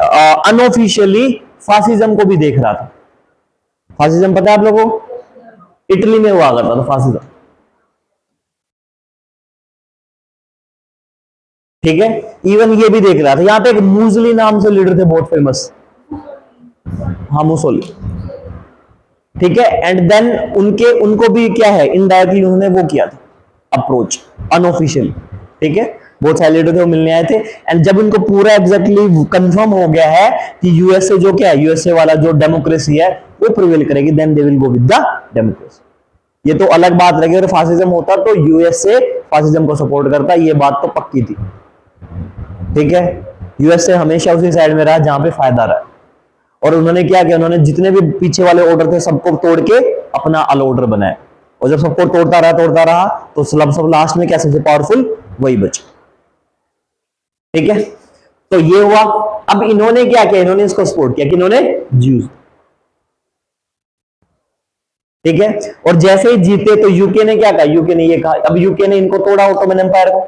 अनऑफिशियली फासिज्म को भी देख रहा था। फासिज्म पता है आप लोगों को? इटली में हुआ करता था फासिज्म, ठीक है। इवन ये भी देख रहा था। यहां पे एक मूजली नाम से लीडर थे बहुत फेमस, हाँ मुसोली, ठीक है। एंड देन उनको भी क्या है, इनडायरेक्टली उन्होंने वो किया था अप्रोच, अनऑफिशियल, ठीक है। बहुत सारे लीडर थे वो मिलने आए थे, एंड जब उनको पूरा एग्जैक्टली कंफर्म हो गया है कि यूएसए जो क्या है, यूएसए वाला जो डेमोक्रेसी है वो प्रिवेल करेगी, then they will go with the democracy. ये तो अलग बात रहेगी, अगर फासिज्म होता तो यूएसए फासिज्म को सपोर्ट करता, ये बात तो पक्की थी, ठीक है। यूएसए हमेशा उसी साइड में रहा जहां पे फायदा रहा, और उन्होंने क्या किया, उन्होंने जितने भी पीछे वाले ऑर्डर थे सबको तोड़ के अपना अल ऑर्डर बनाया, और जब सबको तोड़ता रहा तो सब लास्ट में क्या सबसे पावरफुल वही बचे। ठीक है, तो ये हुआ। अब इन्होंने क्या किया, इन्होंने इसको सपोर्ट किया कि इन्होंने ज्यूज। ठीक है, और जैसे ही जीते तो यूके ने क्या कहा, यूके ने ये कहा, अब यूके ने इनको तोड़ा ऑटोमन एम्पायर को।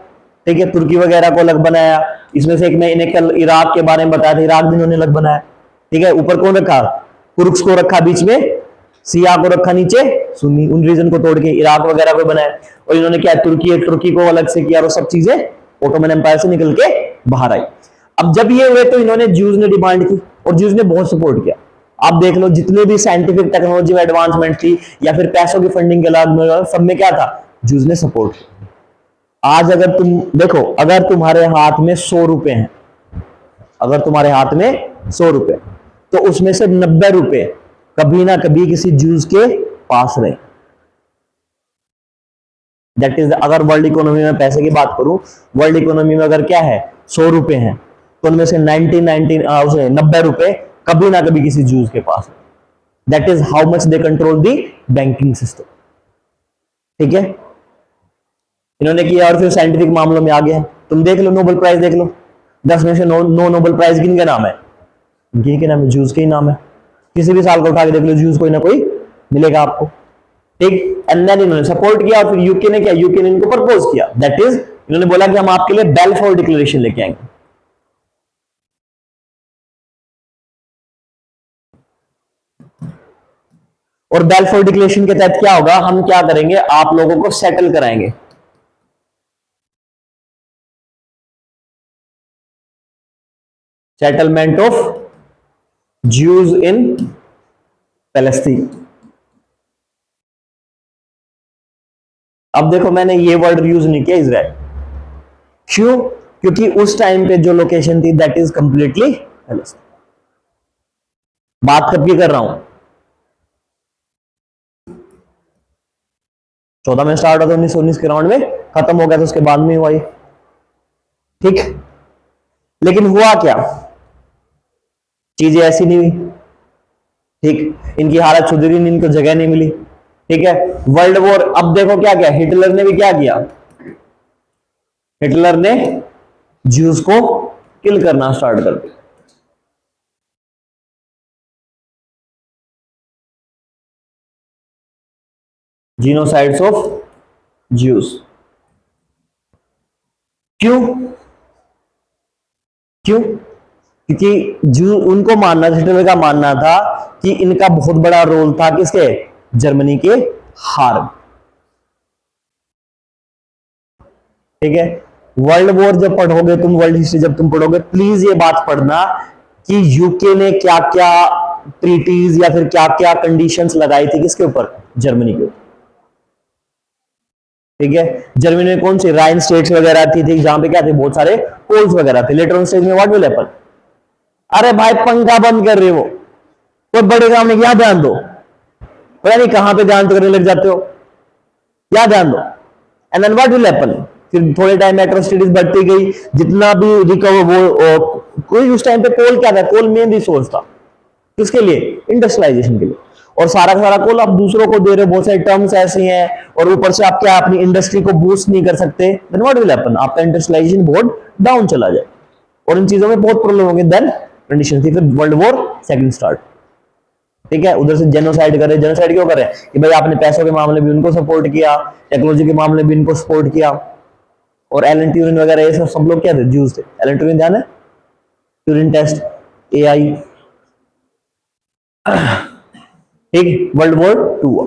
ठीक है, तुर्की वगैरह को अलग बनाया, इसमें से एक मैं इन्हें कल इराक के बारे में बताया था, इराक भी इन्होंने अलग बनाया। ठीक है, ऊपर कौन रखा, तुर्क्स को रखा, बीच में सिया को रखा, नीचे सुन्नी, उन रीजन को तोड़ के इराक वगैरह को बनाया। और इन्होंने क्या, तुर्की को अलग से किया, और सब चीजें ऑटोमन एम्पायर से निकल के बाहर आई। अब जब ये हुए तो इन्होंने ज्यूज ने डिमांड की, और ज्यूज ने बहुत सपोर्ट किया। आप देख लो जितने भी साइंटिफिक टेक्नोलॉजी में एडवांसमेंट थी या फिर पैसों की फंडिंग के लाभ, सब में क्या था, ज्यूज ने सपोर्ट किया। आज अगर तुम देखो, अगर तुम्हारे हाथ में 100 रुपए हैं, अगर तुम्हारे हाथ में 100 रुपए, तो उसमें से 90 रुपए कभी ना कभी किसी ज्यूज के पास रहे। दैट इज, अगर वर्ल्ड इकोनॉमी में पैसे की बात करूं, वर्ल्ड इकोनॉमी में अगर क्या है 100 रुपए हैं, तो उनमें से 90 रुपए कभी ना कभी किसी ज्यूज के पास है। That is how much they control the banking system. ठीक है, इन्होंने किया, और फिर साइंटिफिक मामलों में आ गया। तुम देख लो, नोबेल प्राइज देख लो, 10 में से 9 नोबेल प्राइज किन के नाम है, के नाम है, ज्यूज के ही नाम है। किसी भी साल को उठा के देख लो, ज्यूज कोई ना कोई मिलेगा आपको। ठीक, एंड देन इन्होंने सपोर्ट किया, और फिर यूके ने क्या, यूके ने इनको प्रपोज किया। दैट इज, इन्होंने बोला कि हम आपके लिए बेलफोर डिक्लेरेशन लेके आएंगे। और बेलफोर डिक्लेरेशन के तहत क्या होगा, हम क्या करेंगे, आप लोगों को सेटल कराएंगे। Settlement of Jews in Palestine. अब देखो, मैंने ये वर्ड यूज नहीं किया इजराइल, क्यों, क्योंकि उस टाइम पे जो लोकेशन थी दैट इज कंप्लीटली पैलेस्टीन। बात कब की कर रहा हूं, 14 में स्टार्ट हुआ था, 1919 के राउंड में खत्म हो गया था, उसके बाद में हुआ ये। ठीक, लेकिन हुआ क्या, चीजें ऐसी नहीं हुई। ठीक, इनकी हालत सुधरी नहीं, इनको जगह नहीं मिली। ठीक है, वर्ल्ड वॉर, अब देखो क्या क्या, हिटलर ने भी क्या किया, हिटलर ने ज्यूज को किल करना स्टार्ट कर दिया। जीनोसाइड्स ऑफ ज्यूज। क्यों, क्यों, क्योंकि ज्यू, उनको मानना, हिटलर का मानना था कि इनका बहुत बड़ा रोल था किसके, जर्मनी के हार। ठीक है, वर्ल्ड वॉर जब पढ़ोगे तुम, वर्ल्ड हिस्ट्री जब तुम पढ़ोगे, प्लीज ये बात पढ़ना कि यूके ने क्या क्या ट्रीटीज या फिर क्या क्या कंडीशंस लगाई थी किसके ऊपर, जर्मनी के ऊपर। ठीक है, जर्मनी में कौन सी राइन स्टेट्स वगैरह थी जहां पे क्या थे, बहुत सारे कोल्स वगैरह थे। लेटर ऑन स्टेज में व्हाट विल हैपन, अरे भाई पंखा बंद कर रहे हो, कोई बड़े काम में क्या ध्यान दो, पता नहीं कहां पे ध्यान करने लग जाते हो, क्या ध्यान दो। And then what will happen, फिर थोड़े टाइम में एट्रोसिटीज बढ़ती गई, जितना भी रिकवर वो कोई, उस टाइम पे कोल क्या था, कोल मेन रिसोर्स था किसके लिए, इंडस्ट्रियलाइजेशन के लिए। और सारा का सारा कोल आप दूसरों को दे रहे हो, बहुत सारे टर्म्स ऐसे हैं, और ऊपर से आप क्या अपनी इंडस्ट्री को बूस्ट नहीं कर सकते, देन व्हाट विल हैपन, आपका इंडस्ट्रियलाइजेशन बहुत डाउन चला जाए, और इन चीजों में बहुत प्रॉब्लम होंगे। देन कंडीशन थी, फिर वर्ल्ड वॉर सेकंड स्टार्ट। ठीक है, उधर से जेनोसाइड करे, जेनोसाइड क्यों करे कि भाई आपने पैसों के मामले में उनको सपोर्ट किया, टेक्नोलॉजी के मामले में इनको सपोर्ट किया। और एलन ट्यूरिंग वगैरह ये सब लोग क्या थे, ज्यूज थे। एलन ट्यूरिंग ध्यान है, ट्यूरिंग टेस्ट, एआई। ठीक, वर्ल्ड वॉर 2 हुआ,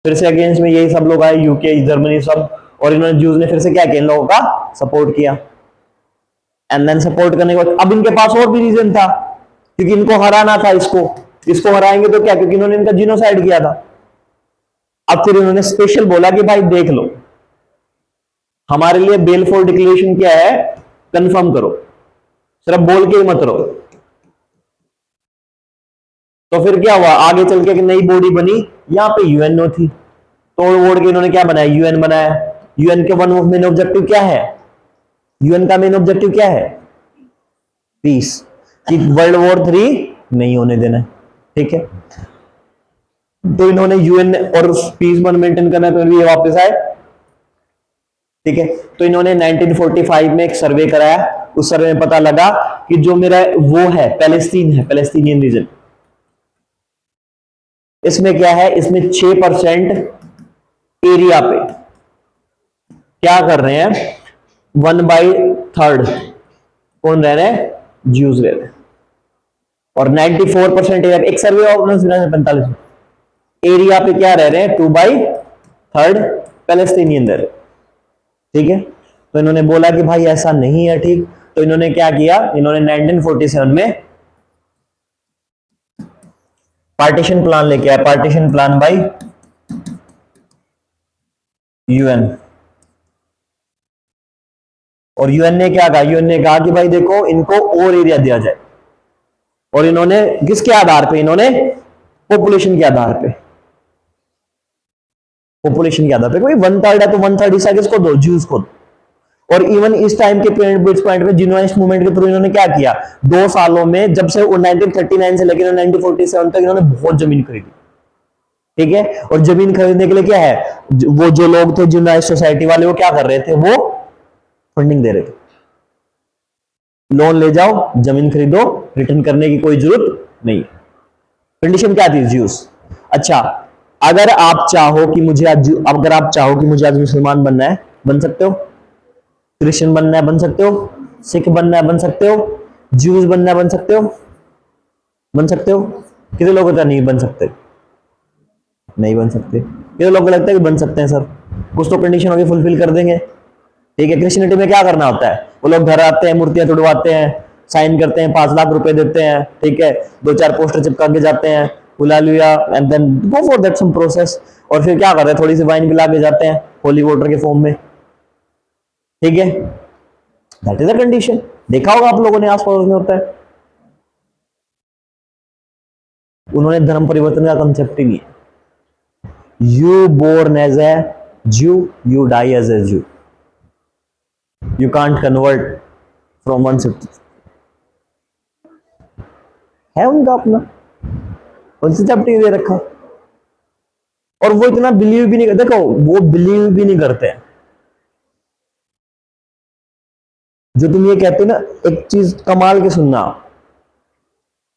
फिर से अगेंस्ट में यही सब लोग आए, यूके, जर्मनी सब, और इन्होंने ज्यूज ने फिर से क्या किया, इन लोगों का सपोर्ट किया। एंड देन सपोर्ट करने के बाद अब इनके पास और भी रीजन था, क्योंकि इनको हराना था, इसको हराएंगे तो क्या, क्योंकि इन्होंने इनका जीनोसाइड किया था। अब फिर इन्होंने स्पेशल बोला कि भाई देख लो, हमारे लिए बेलफोर डिक्लेरेशन क्या है, कंफर्म करो, सिर्फ बोल के ही मत रहो। तो फिर क्या हुआ, आगे चल के एक नई बॉडी बनी, यहां पे यूएनओ थी, तोड़ वोड़ के इन्होंने क्या बनाया, यूएन बनाया। यूएन के वन ऑफ मेन ऑब्जेक्टिव क्या है, यूएन का मेन ऑब्जेक्टिव क्या है, पीस। कि वर्ल्ड वॉर 3 नहीं होने देना है, ठीक है। तो इन्होंने यूएन और पीस बन मेंटेन करना, तो ये वापस आए, ठीक है। तो इन्होंने 1945 में एक सर्वे कराया, उस सर्वे में पता लगा कि जो मेरा वो है पैलेस्टीन है, पैलेस्टीनियन रीजन, इसमें क्या है, इसमें 6% एरिया पे क्या कर रहे हैं, 1/3 कौन रह रहे हैं, ज्यूज रह रहे हैं। और 94% एरिया, एक सर्वे ऑफ 1945 में एरिया पे क्या रह रहे हैं, 2/3 पैलेस्टीनियन रह रहे हैं, ठीक है। तो इन्होंने बोला कि भाई ऐसा नहीं है, ठीक। तो इन्होंने क्या किया, इन्होंने 1947 में पार्टीशन प्लान लेके आया, पार्टीशन प्लान बाय यूएन। और यूएन ने क्या कहा, यूएन ने कहा कि भाई देखो इनको और एरिया दिया जाए। और इन्होंने किसके आधार पे, इन्होंने पॉपुलेशन के आधार पे, पॉपुलेशन के आधार पे, कोई 1/3 है तो 1/3 हिस्सा किसको दो, ज्यूज को। और इवन इस टाइम के पॉइंट पे जिनोइस्ट मूवमेंट के थ्रू इन्होंने क्या किया, 2 सालों में, जब से 1939 से लेकर 1947 तक इन्होंने बहुत जमीन खरीदी, ठीक है। और जमीन खरीदने के लिए क्या है, वो जो लोग थे जिनोइस्ट सोसाइटी वाले, वो क्या कर रहे थे, वो फंडिंग दे रहे थे, लोन ले जाओ, जमीन खरीदो, रिटर्न करने की कोई जरूरत नहीं। कंडीशन क्या थी, ज्यूस। अच्छा, अगर आप चाहो कि मुझे आज, अगर आप चाहो कि मुझे आज मुसलमान बनना है, बन सकते हो, क्रिश्चियन बनना है बन सकते हो, सिख बनना है बन सकते हो, ज्यूज बनना है बन सकते हो, बन सकते हो। कितने लोगों का नहीं बन सकते, नहीं बन सकते। कितने लोगों को लगता है कि बन सकते हैं सर, कुछ तो कंडीशन होगी, फुलफिल कर देंगे, ठीक है। क्रिश्चियनिटी में क्या करना होता है, वो लोग घर आते हैं, मूर्तियां तुड़वाते हैं, साइन करते हैं, 5 लाख रुपए देते हैं, ठीक है, 2-4 पोस्टर चिपका के जाते हैं, बुला लिया, and then go for that some process. और फिर क्या करते हैं, थोड़ी सी वाइन पिला के जाते हैं होली वाटर के फॉर्म में, ठीक है। दैट इज अ कंडीशन, देखा होगा आप लोगों ने, आस पड़ोस में होता है। उन्होंने धर्म परिवर्तन का कंसेप्ट ही नहीं है। यू बोर्न एज ए ज्यू, यू डाई एज ए ज्यू, you can't convert from one city. है उनका अपना कंसेप्ट दे रखा, और वो इतना बिलीव भी नहीं करते, देखो वो बिलीव भी नहीं करते हैं। जो तुम ये कहते हो ना, एक चीज कमाल के सुनना,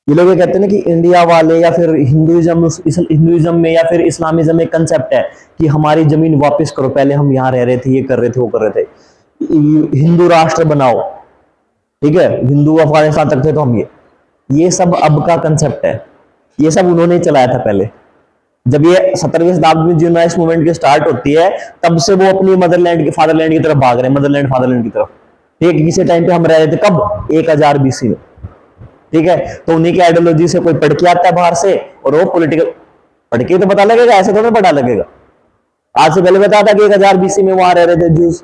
ये लोग ये कहते हैं ना कि इंडिया वाले या फिर हिंदुइज्म में या फिर इस्लामिज्म में कंसेप्ट है कि हमारी जमीन वापस करो, पहले हम यहाँ रह रहे थे, ये कर रहे थे, वो कर रहे थे, हिंदू राष्ट्र बनाओ, ठीक है, हिंदू अफगानिस्तान तक थे तो हम ये सब अब का कंसेप्ट है, ये सब उन्होंने चलाया था पहले। जब ये 17वीं शताब्दी में जियोनाइस्ट मूवमेंट की स्टार्ट होती है, तब से वो अपनी मदरलैंड की फादरलैंड की तरफ भाग रहे हैं, मदरलैंड फादरलैंड की तरफ, ठीक है। किसी टाइम पे हम रह रहे थे कब, 1000 BC में, ठीक है। तो उन्हीं की आइडियोलॉजी से कोई पढ़ के आता है बाहर से, और वो पॉलिटिकल, पढ़ के तो पता लगेगा, ऐसे तो नहीं पता लगेगा। आज से पहले बताया था कि 1000 BC में वहां रह रहे थे जूस,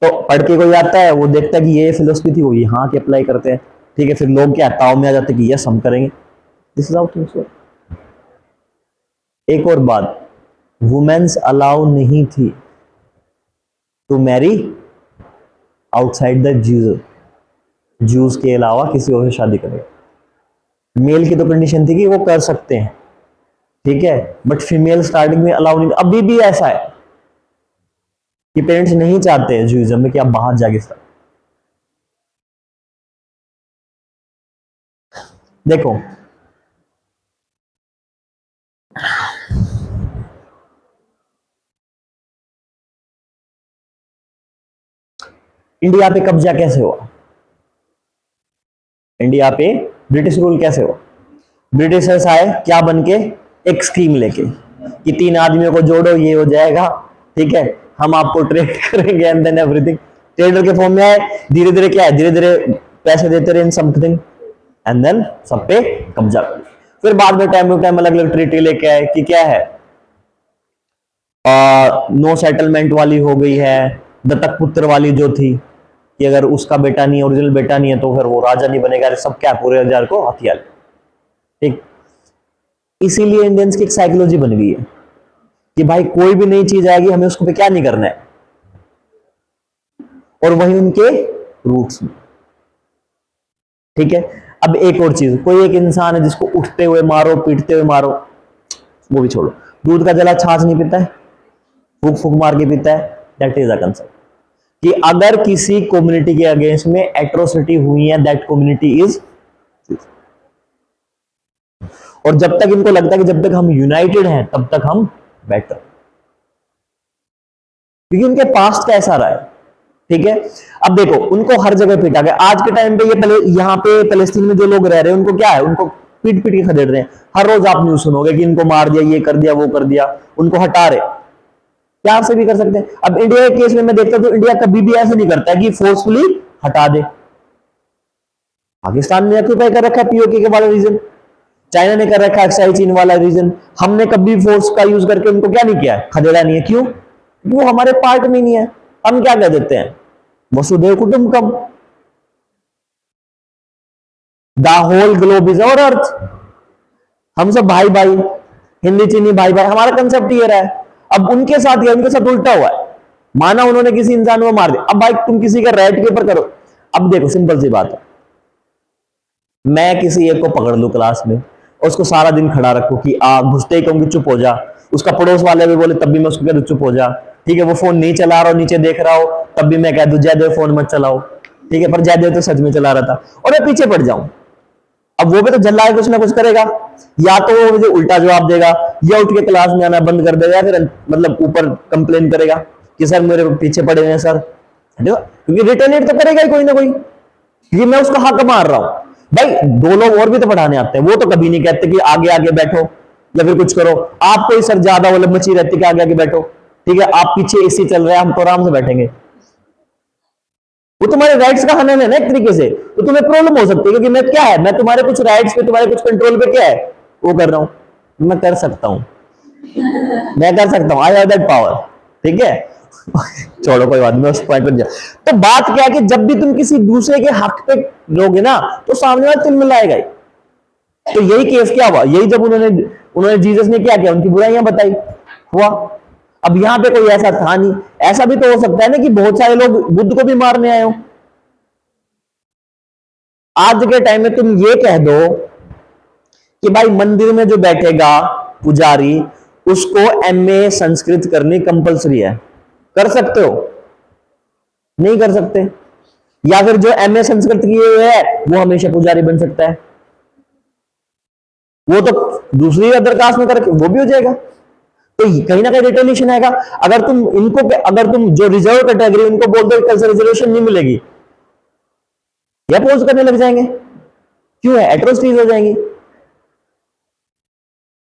तो पढ़ के कोई आता है, वो देखता है कि ये फिलोसफी थी, वो यहाँ के अप्लाई करते हैं, ठीक है। फिर लोग क्या ताव में आ जाते हैं कि यस हम करेंगे, this is how things work. एक और बात, वुमेन्स अलाउ नहीं थी to marry outside the Jews, Jews के अलावा किसी और से शादी करें। मेल की तो कंडीशन थी कि वो कर सकते हैं, ठीक है, बट फीमेल स्टार्टिंग में अलाउ नहीं। अभी भी ऐसा है कि पेरेंट्स नहीं चाहते हैं ज्यूइज्म में कि आप बाहर जाके स्टार्ट। देखो इंडिया पे कब्जा कैसे हुआ, इंडिया पे ब्रिटिश रूल कैसे हुआ। ब्रिटिशर्स आए क्या बन के, एक स्कीम लेके कि 3 आदमियों को जोड़ो ये हो जाएगा, ठीक है, हम आपको ट्रेड करेंगे, एंड देन एवरीथिंग ट्रेडर के फॉर्म में आए। धीरे धीरे क्या है, धीरे धीरे पैसे देते रहे इन समथिंग, एंड देन सब पे कब्जा कर। फिर बाद में टाइम टू टाइम अलग अलग ट्रीटी लेके आए कि क्या है, नो सेटलमेंट वाली हो गई है, दत्तक पुत्र वाली जो थी कि अगर उसका बेटा नहीं है, ओरिजिनल बेटा नहीं है, तो फिर वो राजा नहीं बनेगा, सब क्या पूरे 1000 को हथियार, ठीक। इसीलिए इंडियंस की एक साइकोलॉजी बन गई है कि भाई कोई भी नई चीज आएगी हमें उसको पे क्या नहीं करना है, और वही उनके रूट्स में। ठीक है। अब एक और चीज, कोई एक इंसान है जिसको उठते हुए मारो, पीटते हुए मारो, वो भी छोड़ो, दूध का जला छाछ नहीं पीता है, फूक फूक मार के पीता है, दैट इज अ कंसेप्ट कि अगर किसी कम्युनिटी के अगेंस्ट में एट्रोसिटी हुई है, दैट कम्युनिटी इज, और जब तक इनको लगता है कि जब तक हम यूनाइटेड हैं तब तक हम बेटर, क्योंकि उनके पास्ट का ऐसा रहा है। ठीक है, अब देखो उनको हर जगह पीटा गया। आज के टाइम पे ये पहले यहाँ पे फलस्तीन में जो लोग रह रहे हैं उनको क्या है, उनको पीट पीट के खदेड़ रहे हैं। हर रोज आप न्यूज सुनोगे कि इनको मार दिया, ये कर दिया, वो कर दिया, उनको हटा रहे। प्यार से भी कर सकते हैं। अब इंडिया के केस में मैं देखता हूं तो इंडिया कभी भी ऐसे नहीं करता है कि फोर्सफुली हटा दे। पाकिस्तान ने ऑक्यूपाई कर रखा है पीओके के वाला रीजन, चाइना ने कर रखा है एक्साई चीन वाला रीजन। हमने कभी फोर्स का यूज करके उनको क्या नहीं किया, खदेड़ा नहीं है। क्यों? क्योंकि वो हमारे पार्ट में नहीं है। हम क्या कह देते हैं, वसुधैव कुटुंबकम, the whole globe is our earth, हम सब भाई भाई, हिंदी चीनी भाई भाई, हमारा कंसेप्ट ये रहा है। अब उनके साथ क्या, उनके साथ उल्टा हुआ है। माना उन्होंने किसी इंसान को मार दिया, अब भाई तुम किसी का राइट के ऊपर करो। अब देखो सिंपल सी बात है, मैं किसी एक को पकड़ लूं क्लास में और उसको सारा दिन खड़ा रखूं कि घुसते ही कहूंगी चुप हो जा, उसका पड़ोस वाले भी बोले तब भी मैं उसको कह दूं चुप हो जा। ठीक है, वो फोन नहीं चला रहा हो, नीचे देख रहा हो, तब भी मैं कह दूं जयदेव फोन मत चलाओ। ठीक है, पर जयदेव तो सच में चला रहा था और मैं पीछे पड़ जाऊं। अब वो भी तो जल्ला कुछ ना कुछ करेगा, या तो वो मुझे उल्टा जवाब देगा, या उठ के क्लास में आना बंद कर देगा, या फिर मतलब ऊपर कंप्लेन करेगा कि सर मेरे पीछे पड़े हुए हैं सर। क्योंकि रिटेलिएट तो करेगा ही कोई ना कोई, क्योंकि मैं उसका हक मार रहा हूं। भाई दो लोग और भी तो पढ़ाने आते हैं, वो तो कभी नहीं कहते कि आगे आगे बैठो या फिर कुछ करो। आपको ही सर ज्यादा वो मची रहती है कि आगे आगे बैठो। ठीक है, आप पीछे एसी चल रहा है, हम तो आराम से बैठेंगे। वो तुम्हारे राइट्स का हनन है ना एक तरीके से, तो तुम्हें प्रॉब्लम हो सकती है, क्योंकि मैं क्या है, मैं तुम्हारे कुछ राइट्स पे, तुम्हारे कुछ कंट्रोल पे क्या है वो कर रहा हूं। मैं कर सकता हूं, मैं कर सकता हूं, आई हैव दैट पावर। ठीक है छोड़ो कोई बात नहीं, उस पॉइंट पर जा। तो बात क्या है कि जब भी तुम किसी दूसरे के हक पे लोगे ना, तो सामने वाला तुम मिलाएगा ही। तो यही केस क्या हुआ, यही जब उन्होंने जीसस ने क्या किया, उनकी बुराइयां बताई, हुआ। अब यहां पे कोई ऐसा था नहीं। ऐसा भी तो हो सकता है ना कि बहुत सारे लोग बुद्ध को भी मारने आए हो। आज के टाइम में तुम ये कह दो कि भाई मंदिर में जो बैठेगा पुजारी, उसको एमए संस्कृत करनी कंपलसरी है, कर सकते हो? नहीं कर सकते। या फिर जो एमए संस्कृत किए हुए है वो हमेशा पुजारी बन सकता है, वो तो दूसरी अदर कास्ट में करके वो भी हो जाएगा। तो कहीं ना कहीं रिटेलिएशन आएगा। अगर तुम जो रिजर्व कैटेगरी उनको बोल दो कल से रिजर्वेशन नहीं मिलेगी, या अपोज करने लग जाएंगे। क्यों है, एट्रोसिटीज हो जाएंगी।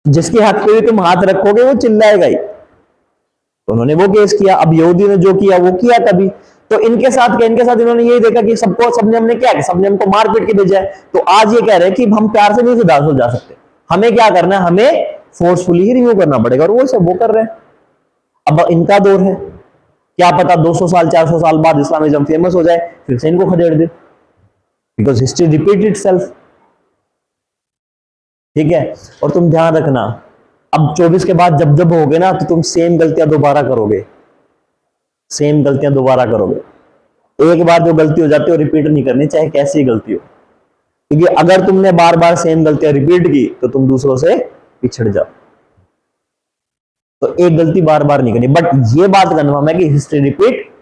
जिसके हक पे भी तुम हाथ रखोगे वो चिल्लाएगा ही। तो उन्होंने वो केस किया। अब यहूदी ने जो किया वो किया कभी, तो इनके साथ क्या, इनके साथ इन्होंने यही देखा कि सबने हमने क्या, सबने हमको मार पीट के भेजा है। तो आज ये कह रहे हैं कि हम प्यार से नहीं सुधार जा सकते, हमें क्या करना है, हमें फोर्सफुली ही रिमूव करना पड़ेगा। और वो सब वो कर रहे हैं। अब इनका दौर है, क्या पता 200 साल 400 साल बाद इस्लामिज्म फेमस हो जाए, फिर से इनको खदेड़ दे, बिकॉज हिस्ट्री रिपीट इटसेल्फ। ठीक है, और तुम ध्यान रखना, अब 24 के बाद जब जब होगे ना, तो तुम सेम गलतियां दोबारा करोगे, सेम गलतियां दोबारा करोगे। एक बार जो गलती हो जाती है वो रिपीट नहीं करनी, चाहे कैसी गलती हो। क्योंकि अगर तुमने बार बार सेम गलतियां रिपीट की तो तुम दूसरों से पिछड़ जाओ। तो एक गलती बार बार नहीं करनी। बट ये बात कन्फर्म है कि हिस्ट्री रिपीट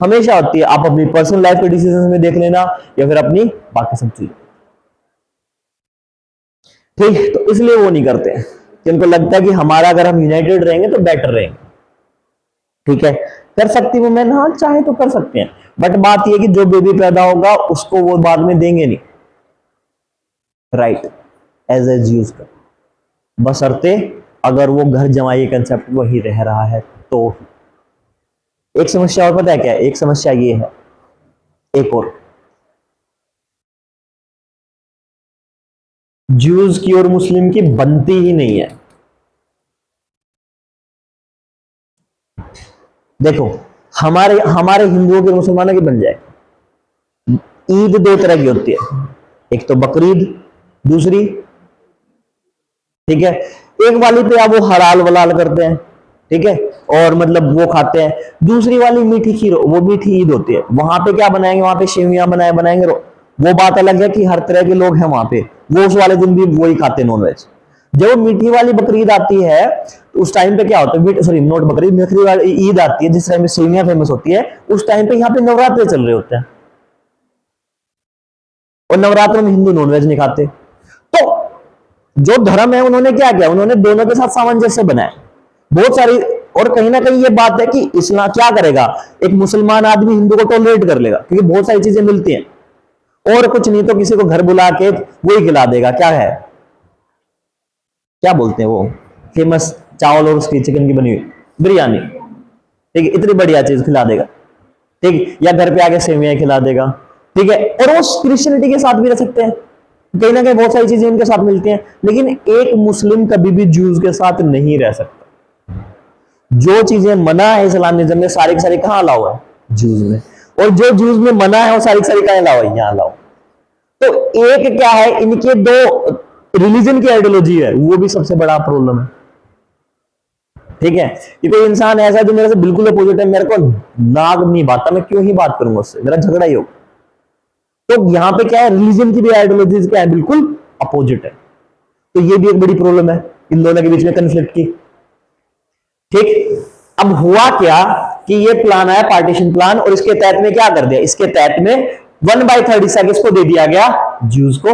हमेशा होती है। आप अपनी पर्सनल लाइफ के डिसीजन में देख लेना, या फिर अपनी बाकी सब चीजें। ठीक, तो इसलिए वो नहीं करते हैं कि उनको लगता है कि हमारा अगर हम यूनाइटेड रहेंगे तो बेटर रहेंगे। ठीक है, कर सकती वुमेन, हाँ चाहे तो कर सकते हैं, बट बात यह कि जो बेबी पैदा होगा उसको वो बाद में देंगे नहीं, राइट, एज ए यूज कर, बशर्ते अगर वो घर जमाई कंसेप्ट वही रह रहा है तो। एक समस्या और पता है क्या है, एक समस्या ये है, एक और, ज्यूज की और मुस्लिम की बनती ही नहीं है। देखो हमारे हमारे हिंदुओं के मुसलमानों की बन जाए। ईद दो तरह की होती है, एक तो बकरीद, दूसरी, ठीक है, एक वाली पे आप वो हलाल वलाल करते हैं, ठीक है, और मतलब वो खाते हैं। दूसरी वाली मीठी खीर, वो मीठी ईद होती है, वहां पे क्या बनाएंगे, वहां पे सेवियां बनाएंगे, वो बात अलग है कि हर तरह के लोग हैं वहां पे, वो उस वाले दिन भी वही खाते नॉनवेज। जब मीठी वाली बकरीद आती है तो उस टाइम पे क्या होता है, सॉरी नोट बकरीद, मीठी वाली ईद आती है जिस टाइम पे सेवियां फेमस होती है, उस टाइम पे यहाँ पे नवरात्रे चल रहे होते हैं, और नवरात्रों में हिंदू नॉनवेज नहीं खाते। तो जो धर्म है उन्होंने क्या किया, उन्होंने दोनों के साथ सामंजस्य बनाया बहुत सारी। और कहीं ना कहीं ये बात है कि इस्लाम क्या करेगा, एक मुसलमान आदमी हिंदू को टॉलरेट कर लेगा क्योंकि बहुत सारी चीजें मिलती हैं, और कुछ नहीं तो किसी को घर बुला के वही खिला देगा, क्या है, क्या बोलते हैं वो फेमस चावल और उसकी चिकन की बनी हुई बिरयानी, ठीक है, इतनी बढ़िया चीज खिला देगा, ठीक, या घर पे आके सेवियां खिला देगा, ठीक है। और वो क्रिश्चियनिटी के साथ भी रह सकते हैं, कहीं ना कहीं बहुत सारी चीजें उनके साथ मिलती हैं, लेकिन एक मुस्लिम कभी भी ज्यूज के साथ नहीं रह सकता। जो चीजें मना है इस्लामिज्म में सारी की सारी कहां लाओ है, ज्यूज में, और जो ज्यूज में मना है वो सारी की सारी कहां लाओ है, यहां लाओ। तो एक क्या है, इनके दो रिलीजन की आइडियोलॉजी है, वो भी सबसे बड़ा प्रॉब्लम है, ठीक है। कि कोई इंसान ऐसा जो मेरे से बिल्कुल अपोजिट है, मेरे को नाक नहीं बाता, मैं क्यों ही बात करूंगा उससे, मेरा झगड़ा ही होगा। तो यहां पे क्या है, रिलीजन की भी आइडियोलॉजी क्या है, बिल्कुल अपोजिट है। तो ये भी एक बड़ी प्रॉब्लम है इन दोनों के बीच में कन्फ्लिक्ट की, ठीक। अब हुआ क्या कि ये प्लान आया पार्टीशन प्लान, और इसके तहत में क्या कर दिया, इसके तहत में 1/3 हिस्सा किसको दे दिया गया, ज्यूज को।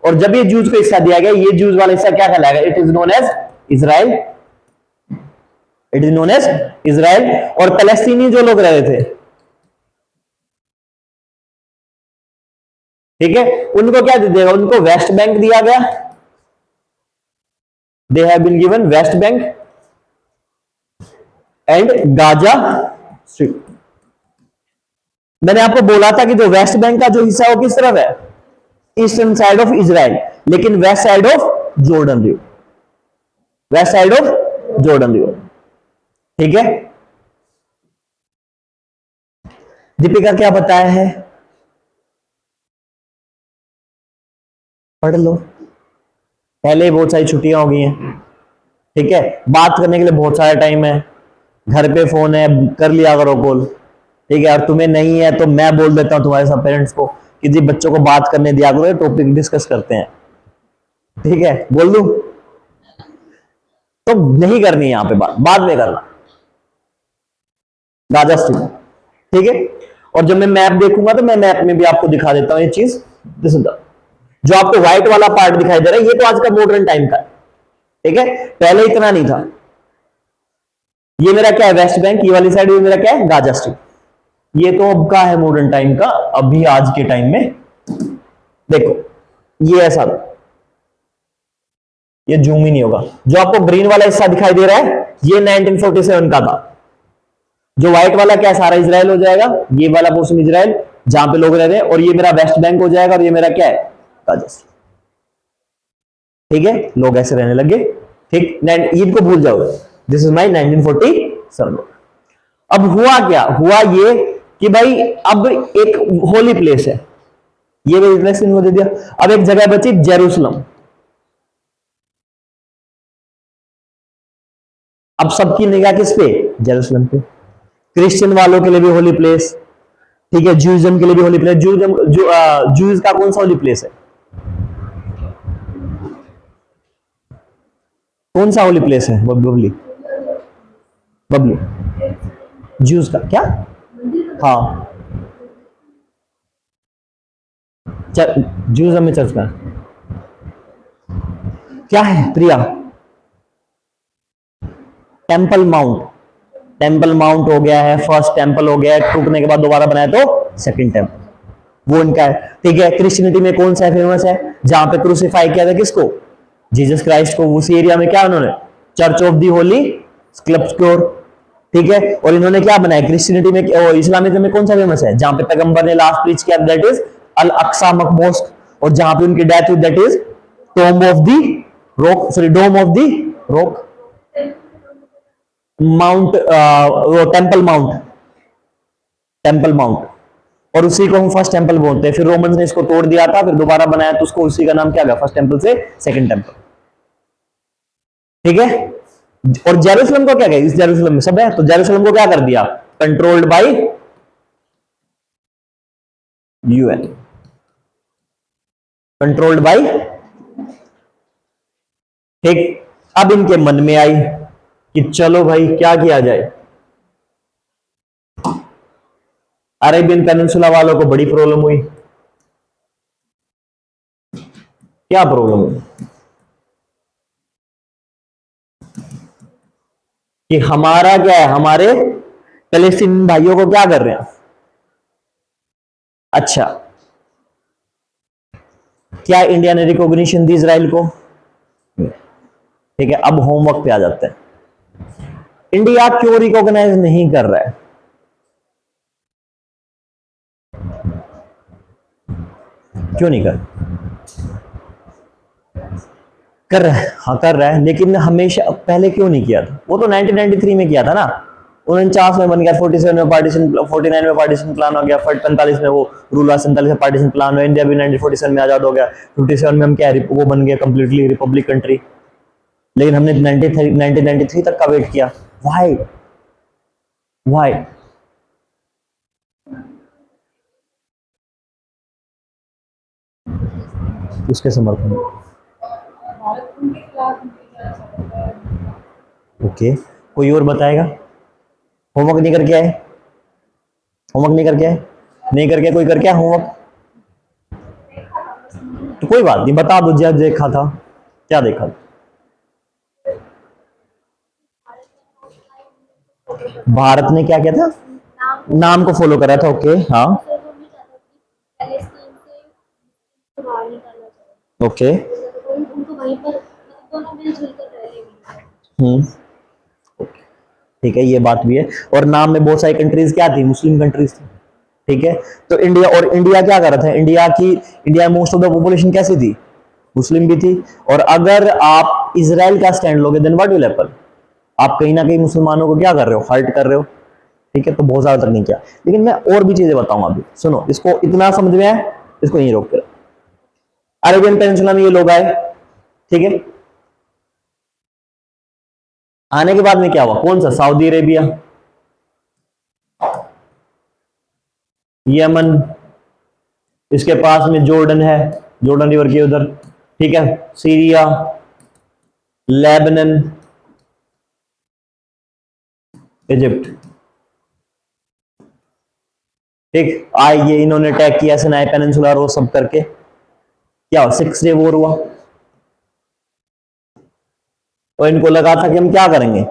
और जब ये ज्यूज को हिस्सा दिया गया, ये ज्यूज वाला हिस्सा क्या कहलाएगा, it is known as Israel, it is known as Israel. और फलस्तीनी जो लोग रहे थे, ठीक है, उनको क्या दे देगा, उनको वेस्ट बैंक दिया गया, they have been given West Bank and Gaza Strip. मैंने आपको बोला था कि जो वेस्ट बैंक का जो हिस्सा है वो किस तरफ है, ईस्टर्न साइड ऑफ इजराइल, लेकिन west side of Jordan river, west side of Jordan river, ठीक है। दीपिका क्या बताया है, पढ़ लो, पहले ही बहुत सारी छुट्टियां हो गई हैं, ठीक है, बात करने के लिए बहुत सारा टाइम है, घर पे फोन है, कर लिया करो कॉल, ठीक है। और तुम्हें नहीं है तो मैं बोल देता हूं तुम्हारे सब पेरेंट्स को कि जी बच्चों को बात करने दिया करो, टॉपिक डिस्कस करते हैं, ठीक है, बोल दूं। तो नहीं करनी यहां पे बात, बाद में करना, गाजा स्ट्रिप, ठीक है। और जब मैं मैप देखूंगा तो मैं मैप में भी आपको दिखा देता हूं ये चीज, जो आपको व्हाइट वाला पार्ट दिखाई दे रहा है, ये तो आज का मॉडर्न टाइम का है, ठीक है, पहले इतना नहीं था। ये मेरा क्या है, वेस्ट बैंक, ये वाली साइड, ये मेरा क्या है, गाजा स्ट्रिप। ये तो अब का है मॉडर्न टाइम का, अभी आज के टाइम में देखो ये ऐसा, ये जूम ही नहीं होगा। जो आपको ग्रीन वाला हिस्सा दिखाई दे रहा है, ये 1947 का था। जो व्हाइट वाला क्या, सारा इजराइल हो जाएगा, ये वाला पोर्शन इजराइल जहां पे लोग रह रहे हैं, और ये मेरा वेस्ट बैंक हो जाएगा, और ये मेरा क्या है, गाजा स्ट्रिप, ठीक है। लोग ऐसे रहने लगे, ठीक, ईद को भूल जाओ, दिस इज माई 1947। अब हुआ क्या, हुआ ये कि भाई अब एक होली प्लेस है, ये को दे दिया, अब एक जगह बची जेरूसलम। अब सबकी निगाह किस पे, जेरूसलम पे। क्रिश्चियन वालों के लिए भी होली प्लेस, ठीक है, ज्यूइज्म के लिए भी होली प्लेस। ज्यूज का कौन सा होली प्लेस है, कौन सा होली प्लेस है, बबली बबली, ज्यूज का क्या, हाँ, ज्यूज में चर्च का क्या है, प्रिया, टेंपल माउंट, टेंपल माउंट हो गया है, फर्स्ट टेंपल हो गया है, टूटने के बाद दोबारा बनाया तो सेकंड टेंपल, वो इनका है, ठीक है। क्रिश्चियनिटी में कौन सा फेमस है, जहां पे क्रूसिफाई किया था किसको, जीसस क्राइस्ट को, उसी एरिया में क्या उन्होंने, चर्च ऑफ दी होली स्क्लप्चर, ठीक है। और इन्होंने क्या बनाया, क्रिश्चियनिटी में और इस्लामिज्म में कौन सा फेमस है, जहां पे पैगंबर ने लास्ट प्रीच किया, that is al Aqsa mosque, और जहां पे उनकी डेथ हुई, that is tomb of the rock, sorry Dome of the Rock, Mount, Temple Mount, Temple Mount, और उसी को हम फर्स्ट टेंपल बोलते हैं। फिर रोमन्स ने इसको तोड़ दिया था, फिर दोबारा बनाया तो उसको उसी का नाम क्या गया, फर्स्ट टेंपल से सेकंड टेंपल, ठीक है। और जेरूसलम को क्या कहे, इस जेरूसलम में सब है, तो जेरूसलम को क्या कर दिया, controlled by UN, controlled by, ठीक। अब इनके मन में आई कि चलो भाई क्या किया जाए। अरेबियन पेनिनसुला वालों को बड़ी प्रॉब्लम हुई। क्या प्रॉब्लम हुई कि हमारा क्या है, हमारे पैलेस्टीन भाइयों को क्या कर रहे हैं। अच्छा, क्या इंडिया ने रिकॉग्निशन दी इजराइल को? ठीक है, अब होमवर्क पे आ जाते हैं। इंडिया क्यों रिकॉग्नाइज नहीं कर रहा है? क्यों नहीं कर रहा है? हाँ कर रहा है, लेकिन हमेशा पहले क्यों नहीं किया था? वो तो 1993 में किया था ना, 49 में बन गया, 47 में पार्टीशन, 49 में पार्टीशन प्लान हो गया, 45 में वो रूल हुआ, 47 में पार्टीशन प्लान हुआ, इंडिया भी 1947 में आजाद हो गया, 57 में हम क्या वो बन गया कंप्लीटली रिपब्लिक कंट्री। लेकिन हमने 1993 तक का वेट किया। व्हाई? व्हाई? उसके समर्थन। ओके, कोई और बताएगा? होमवर्क नहीं करके आए? होमवर्क नहीं करके आए? नहीं करके, कोई करके आया होमवर्क? तो कोई बात नहीं, बता दो जब देखा था, क्या देखा था? भारत ने क्या किया था? नाम को फॉलो करा था। ओके, हाँ, ओके, हम्म, ठीक है, ये बात भी है। और नाम में बहुत सारी कंट्रीज क्या थी? मुस्लिम कंट्रीज थी। ठीक है, तो इंडिया, और इंडिया क्या कर रहा था? India most of the population कैसी थी? मुस्लिम भी थी। और अगर आप इजराइल का स्टैंड लोगे देन व्हाट विल हैपन? आप कहीं ना कहीं मुसलमानों को क्या कर रहे हो? हर्ट कर रहे हो। ठीक है, तो बहुत ज्यादा तक नहीं किया, लेकिन मैं और भी चीजें बताऊंगा अभी। सुनो, इसको इतना समझ में आए, इसको यहीं रोक कर। अरेबियन पेनिनसुला में ये लोग आए, ठीक है। आने के बाद में क्या हुआ? कौन सा? सऊदी अरेबिया, यमन, इसके पास में जॉर्डन है, जॉर्डन रिवर के उधर, ठीक है, सीरिया, लेबनान, इजिप्ट, ठीक। ये इन्होंने अटैक किया सिनाई पेनिनसुला और सब करके, क्या हुआ? 6 डे वॉर हुआ। और इनको लगा था कि हम क्या करेंगे,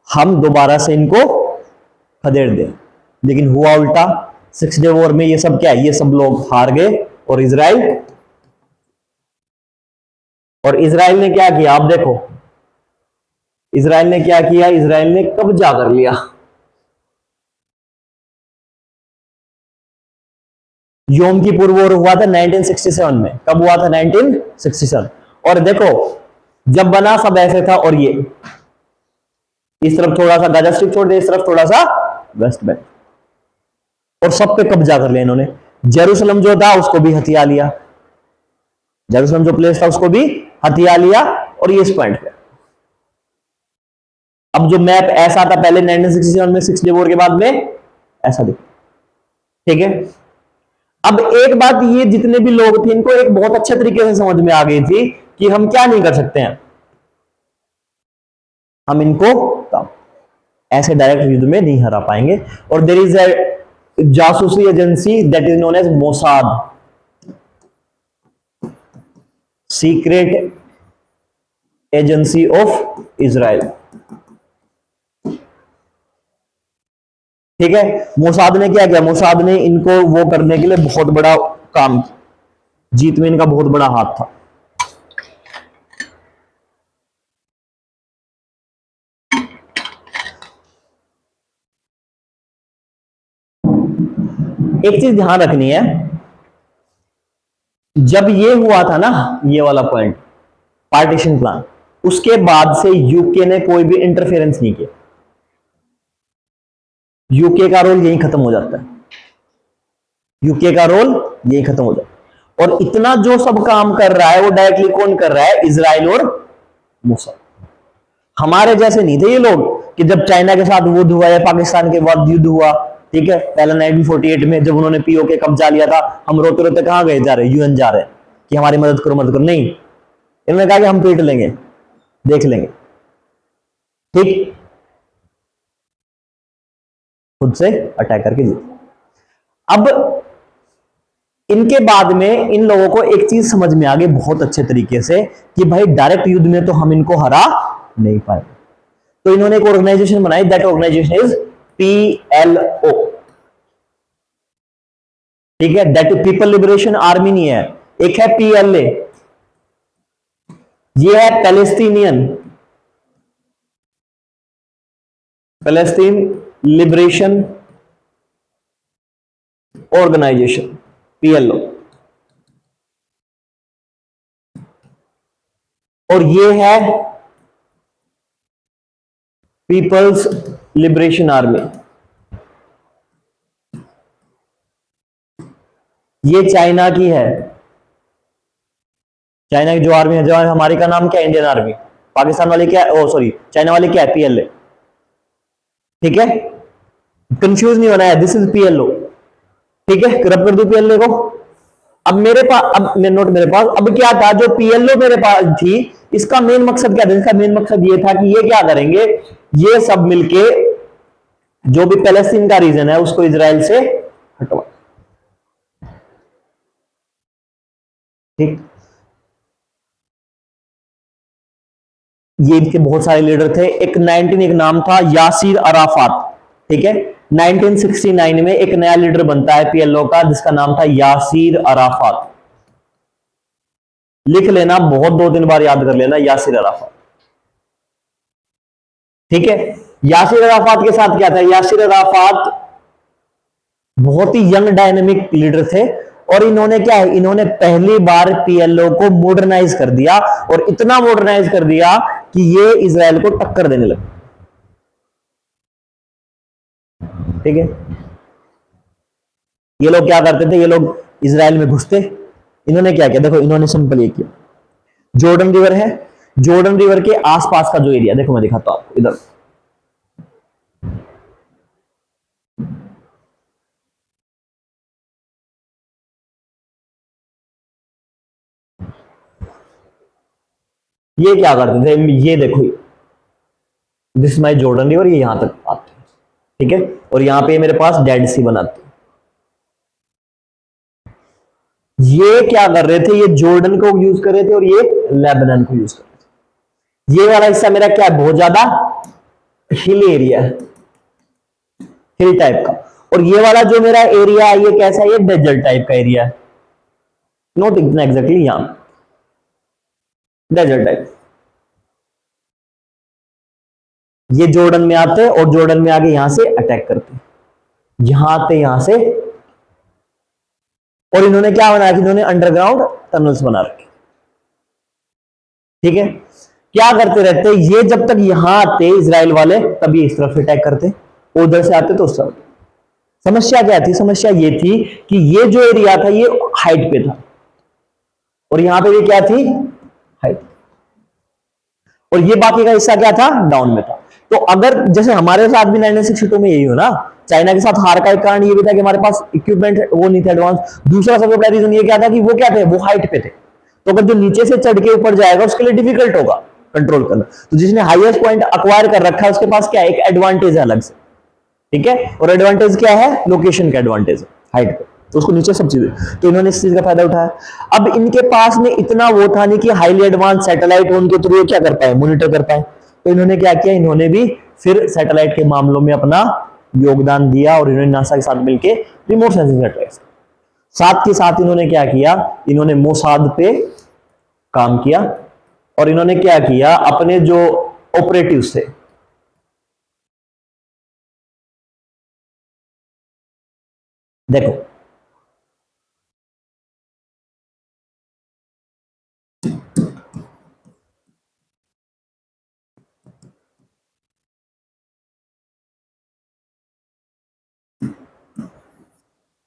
हम दोबारा से इनको खदेड़ दें, लेकिन हुआ उल्टा। 6 डे वॉर में ये सब क्या है? ये सब लोग हार गए, और इजराइल ने क्या किया? आप देखो, इजराइल ने क्या किया? इजराइल ने कब्जा कर लिया। योम किपुर वॉर हुआ था 1967 में। कब हुआ था? 1967। और देखो, जब बना सब ऐसे था, और ये इस तरफ थोड़ा सा गाजा स्ट्रिप छोड़ दिया, इस तरफ थोड़ा सा वेस्ट बैंक, और सब पे कब्जा कर लिया इन्होंने। जेरूसलम जो था उसको भी हथिया लिया, जेरूसलम जो प्लेस था उसको भी हथिया लिया। और ये इस पॉइंट पे, अब जो मैप ऐसा था पहले 1967 में 6 डे वॉर के बाद में, ऐसा दिखा, ठीक है। अब एक बात, ये जितने भी लोग थे इनको एक बहुत अच्छे तरीके से समझ में आ गई थी कि हम क्या नहीं कर सकते हैं, हम इनको ऐसे डायरेक्ट युद्ध में नहीं हरा पाएंगे। और देयर इज अ जासूसी agency that is known as Mossad, secret agency of Israel, ठीक है। मोसाद ने क्या किया? मोसाद ने इनको वो करने के लिए बहुत बड़ा काम, जीत में इनका बहुत बड़ा हाथ था। एक चीज ध्यान रखनी है, जब ये हुआ था ना, ये वाला पॉइंट, पार्टीशन प्लान, उसके बाद से यूके ने कोई भी इंटरफेरेंस नहीं किया। यूके का रोल यही खत्म हो जाता है, यूके का रोल यही खत्म हो जाता है। और इतना जो सब काम कर रहा है वो डायरेक्टली कौन कर रहा है? इजराइल और मोसाद। हमारे जैसे नहीं थे ये लोग कि जब चाइना के साथ युद्ध हुआ या पाकिस्तान के बाद युद्ध हुआ, ठीक है, पहला 1948 में जब उन्होंने पीओके कब्जा लिया था, हम रोते रोते कहां गए जा रहे? यूएन जा रहे हैं। कि हमारी मदद करो मदद करो, नहीं, इन्होंने कहा कि हम पीट लेंगे, देख लेंगे, ठीक, खुद से अटैक करके जीत। अब इनके बाद में इन लोगों को एक चीज समझ में आ गई बहुत अच्छे तरीके से कि भाई डायरेक्ट युद्ध में तो हम इनको हरा नहीं पाए, तो इन्होंने एक ऑर्गेनाइजेशन बनाई, दैट ऑर्गेनाइजेशन इज PLO, ठीक है, दैट पीपल लिबरेशन आर्मी नहीं है, एक है PLA, ये है पैलेस्टीन लिबरेशन ऑर्गेनाइजेशन, PLO, और ये है पीपल्स लिबरेशन आर्मी, ये चाइना की है, चाइना की जो आर्मी है, जो हमारी का नाम क्या है, इंडियन आर्मी, पाकिस्तान वाली क्या है, ओ सॉरी चाइना वाली क्या है, PLA, ठीक है, कंफ्यूज नहीं होना है, दिस इज PLO, ठीक है, रब कर दू PLA को। अब मेरे पास, अब मेरे नोट मेरे पास, अब क्या था जो PLO मेरे पास थी, इसका मेन मकसद क्या था, इसका मेन मकसद ये था कि ये क्या करेंगे, ये सब मिलके जो भी पैलेस्टीन का रीजन है उसको इजराइल से हटवा, ठीक, ये इनके बहुत सारे लीडर थे, एक नाम था यासिर अराफात, ठीक है, 1969 में एक नया लीडर बनता है PLO का जिसका नाम था यासिर अराफात, लिख लेना, बहुत 2-3 बार याद कर लेना, यासिर अराफात, ठीक है। यासिर अराफात के साथ क्या था, यासिर अराफात बहुत ही यंग डायनेमिक लीडर थे, और इन्होंने क्या है, इन्होंने पहली बार PLO को मॉडर्नाइज कर दिया, और इतना मॉडर्नाइज कर दिया कि ये इजराइल को टक्कर देने लगे, ठीक है। ये लोग क्या करते थे, ये लोग इजराइल में घुसते, इन्होंने क्या किया, देखो इन्होंने सिंपल ये किया, जॉर्डन रिवर है, जॉर्डन रिवर के आसपास का जो एरिया, देखो मैं दिखाता हूं आपको इधर, ये क्या करते थे, ये देखो, दिस माई जॉर्डन रिवर, ये यहां तक आते हैं, ठीक है, और यहां पे मेरे पास डेड सी बनाते हैं, ये क्या कर रहे थे, ये जॉर्डन को यूज कर रहे थे और ये लेबनान को यूज कर रहे थे, ये वाला हिस्सा मेरा क्या है, बहुत ज्यादा हिल एरिया है, हिल टाइप का, और ये वाला जो मेरा एरिया है ये कैसा है, ये डेजर्ट टाइप का एरिया है, नॉट इतना एग्जैक्टली, यहां डेजर्ट टाइप, ये जॉर्डन में आते और जॉर्डन में आके यहां से अटैक करते, यहां आते यहां से, और इन्होंने क्या बनाया कि इन्होंने अंडरग्राउंड टनल्स बना रखे, ठीक है, क्या करते रहते, ये जब तक यहां आते इजराइल वाले तब ये इस तरफ से अटैक करते, उधर से आते तो उस तरफ। समस्या क्या थी, समस्या ये थी कि ये जो एरिया था ये हाइट पे था, और यहां पे ये क्या थी, हाइट, और ये बाकी का हिस्सा क्या था, डाउन में था। तो अगर जैसे हमारे साथ भी 1962 में यही हो ना, चाइना के साथ हार का एक कारण ये भी था कि हमारे पास इक्विपमेंट वो नहीं थे एडवांस, दूसरा सबसे बड़ा रीजन ये क्या था कि वो क्या थे, वो हाइट पे थे, तो अगर जो नीचे से चढ़ के ऊपर जाएगा उसके लिए डिफिकल्ट होगा कंट्रोल करना, तो जिसने हाईएस्ट पॉइंट अक्वायर कर रखा है उसके पास क्या है, एक एडवांटेज है अलग से, ठीक है, और एडवांटेज क्या है, लोकेशन का एडवांटेज है हाइट पे, तो उसको नीचे सब चीजें, तो इन्होंने इस चीज का फायदा उठाया। अब इनके पास में इतना वो था नहीं कि हाईली एडवांस सैटेलाइट उनके थ्रू क्या कर पाए, मॉनिटर कर पाए, तो इन्होंने क्या किया, इन्होंने भी फिर सैटेलाइट के मामलों में अपना योगदान दिया, और इन्होंने नासा के साथ मिलकर रिमोट सेंसिंग सैटेलाइट, साथ के साथ इन्होंने क्या किया, इन्होंने मोसाद पे काम किया, और इन्होंने क्या किया, अपने जो ऑपरेटिव थे, देखो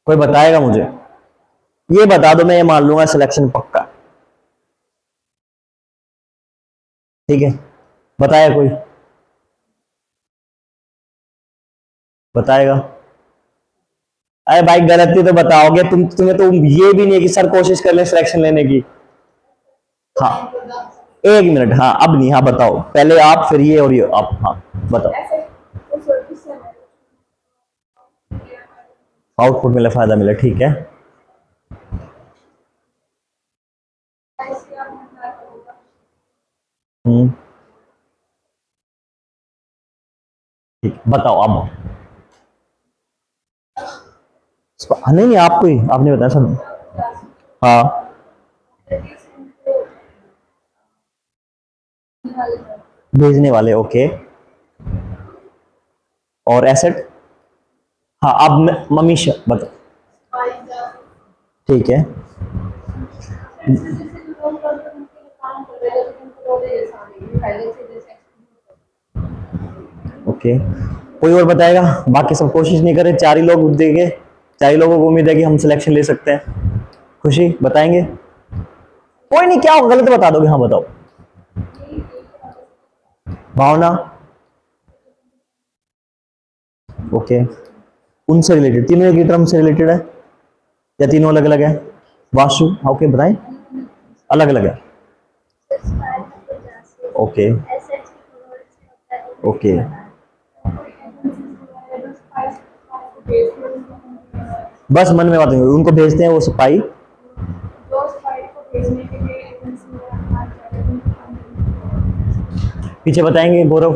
कोई बताएगा मुझे, ये बता दो, मैं ये मान लूंगा सिलेक्शन पक्का, ठीक है, बताया कोई, बताएगा, अरे भाई गलती तो बताओगे तुम्हें तो ये भी नहीं है कि सर कोशिश कर ले सिलेक्शन लेने की। हाँ, 1 मिनट, हाँ अब नहीं, हाँ बताओ पहले आप, फिर ये और ये आप, हाँ बताओ। आउटपुट मिला, फायदा मिला, ठीक है। हम्म, ठीक, बताओ अब। नहीं नहीं, आपको ही, आपने बताया सर। हाँ, भेजने वाले, ओके। और एसेट, हाँ अब ममीशा बताओ। ठीक है, ओके। कोई और बताएगा? बाकी सब कोशिश नहीं करे, 4 ही लोग देंगे, 4 ही लोगों को उम्मीद है कि हम सिलेक्शन ले सकते हैं। खुशी बताएंगे? कोई नहीं, क्या होगा, गलत बता दोगे, हाँ बताओ। भावना, ओके। उनसे रिलेटेड, तीनों एक ही टर्म से रिलेटेड है या तीनों अलग अलग है? वाशु, ओके बताएं। अलग अलग है, ओके ओके। बस मन में बात नहीं, उनको भेजते हैं वो सिपाही। पीछे बताएंगे गौरव।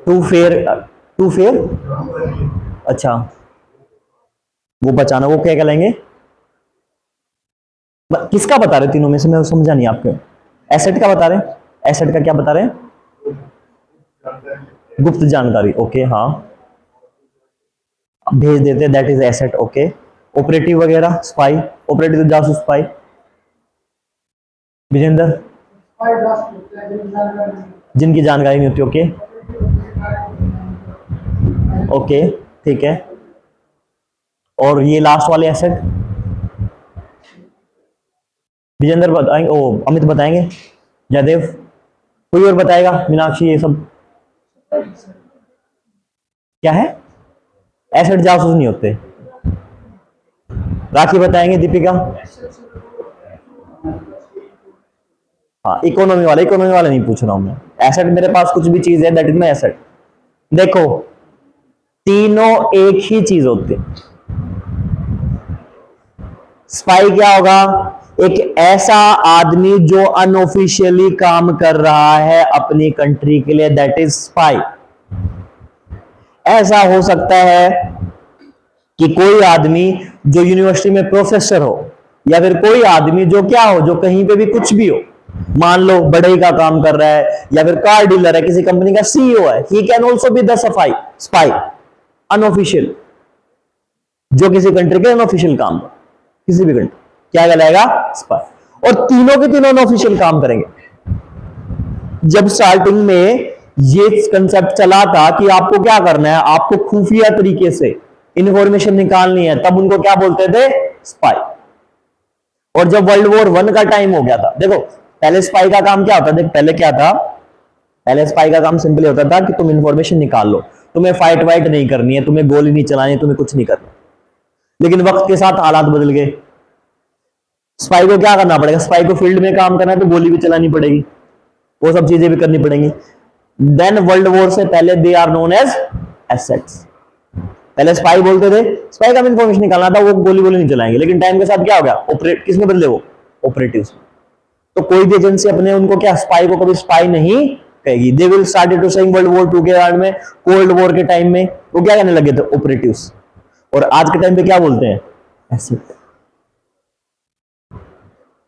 टू फेयर, टू फेयर, अच्छा। वो बचाना, वो क्या कहलाएंगे? किसका बता रहे तीनों में से, मैं समझा नहीं आपके। एसेट का बता रहे हैं? एसेट का क्या बता रहे हैं? गुप्त जानकारी, ओके हाँ। भेज देते, that is asset, okay. Operative वगैरह, स्पाई, ऑपरेटिव जासूस, स्पाई। विजेंद्र, जिनकी जानकारी नहीं होती, ओके ओके, ठीक है। और ये लास्ट वाले एसेट, विजेंद्र बताएंगे, ओ अमित बताएंगे, जयदेव, कोई और बताएगा? मीनाक्षी, ये सब क्या है? एसेट जासूस नहीं होते। राखी बताएंगे, दीपिका। हाँ, इकोनॉमी वाला नहीं पूछ रहा हूं मैं। एसेट मेरे पास कुछ भी चीज है, दैट इज माई एसेट। देखो, तीनों एक ही चीज होते। स्पाई क्या होगा? एक ऐसा आदमी जो अनऑफिशियली काम कर रहा है अपनी कंट्री के लिए, दैट इज स्पाई। ऐसा हो सकता है कि कोई आदमी जो यूनिवर्सिटी में प्रोफेसर हो, या फिर कोई आदमी जो क्या हो, जो कहीं पे भी कुछ भी हो, मान लो बढ़ई का काम कर रहा है, या फिर कार डीलर है, किसी कंपनी का सीईओ है, he can also be the सफाई स्पाई, अनऑफिशियल, जो किसी कंट्री के अनऑफिशियल काम, किसी भी कंट्री, क्या कहलाएगा? स्पाई। और तीनों के तीनों अनऑफिशियल काम करेंगे। जब स्टार्टिंग में ये कंसेप्ट चला था कि आपको क्या करना है, आपको खुफिया तरीके से इंफॉर्मेशन निकालनी है, तब उनको क्या बोलते थे? स्पाई। और जब वर्ल्ड वॉर 1 का टाइम हो गया था, देखो पहले स्पाई का काम क्या होता था, देख पहले क्या था, पहले स्पाई का काम सिंपली होता था कि तुम इंफॉर्मेशन निकाल लो, तुम्हें फाइट वाइट नहीं करनी है, तुम्हें गोली नहीं चलानी है, तुम्हें कुछ नहीं करना। लेकिन वक्त के साथ हालात बदल गए, स्पाई को क्या करना पड़ेगा? स्पाई को फील्ड में काम करना है तो गोली भी चलानी पड़ेगी, वो सब चीजें भी करनी पड़ेंगी। देन वर्ल्ड वॉर से पहले they are known as assets. पहले स्पाई बोलते थे, स्पाई का इंफॉर्मेशन निकालना था, वो गोली गोली नहीं चलाएंगे। लेकिन टाइम के साथ क्या हो गया? ऑपरेट किसमें बदले? वो ऑपरेटिव्स में। तो कोई भी एजेंसी अपने उनको क्या, स्पाई को कभी स्पाई नहीं कहेगी। They will started to saying world war 2 के बाद में, कोल्ड वॉर के टाइम में वो क्या कहने लगे थे? ऑपरेटिव्स। और आज के टाइम पे क्या बोलते हैं? एसेट।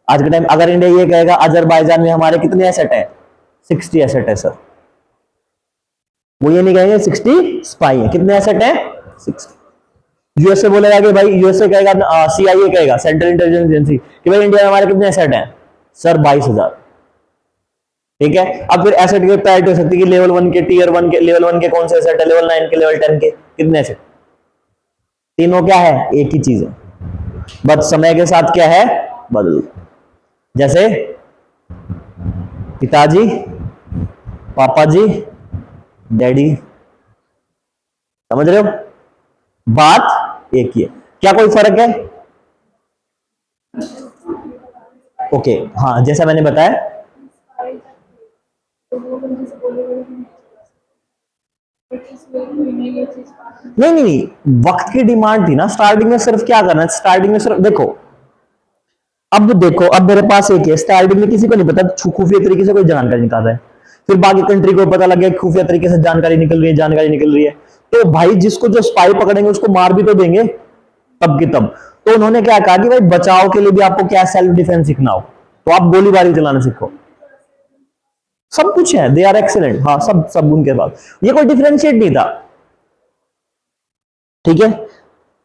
आज के टाइम अगर इंडिया ये कहेगा अजरबैजान में हमारे कितने एसेट है, 60 एसेट है सर, वो ये नहीं कहेंगे 60 स्पाई है। कितने एसेट है? 60। यूएसए बोलेगा कि भाई, यूएसए कहेगा, सीआईए कहेगा, सेंट्रल इंटेलिजेंस एजेंसी, कि भाई इंडिया में हमारे कितने एसेट हैं सर? 22,000। ठीक है, अब फिर एसेट की प्रायोरिटी हो सकती है कि लेवल 1 के, टीयर 1 के, लेवल 1 के कौन से एसेट है, लेवल 9 के, लेवल 10 के, कितने एसेट? तीनों क्या है? एक ही चीज है, बस समय के साथ क्या है? बदल। जैसे पिताजी, पापा जी, डैडी, समझ रहे हो? बात एक ही है। क्या कोई फर्क है? ओके हाँ, जैसा मैंने बताया, नहीं नहीं नहीं, वक्त की डिमांड थी ना स्टार्टिंग में। सिर्फ क्या करना है स्टार्टिंग में, सिर्फ देखो, अब देखो, अब मेरे पास एक है, स्टार्टिंग में किसी को नहीं पता, खुफिया तरीके से कोई जानकारी निकाल रहा है, फिर बाकी कंट्री को पता लग गया खुफिया तरीके से जानकारी निकल रही है, जानकारी निकल रही है, तो भाई जिसको जो स्पाई पकड़ेंगे उसको मार भी तो देंगे तब की तब। तो उन्होंने क्या कहा कि भाई बचाव के लिए भी आपको क्या सेल्फ डिफेंस सीखना हो, तो आप गोलीबारी चलाना सीखो। सब कुछ है, दे आर एक्सीलेंट, हाँ सब सब उनके पास, ये कोई डिफरेंशिएट नहीं था। ठीक है,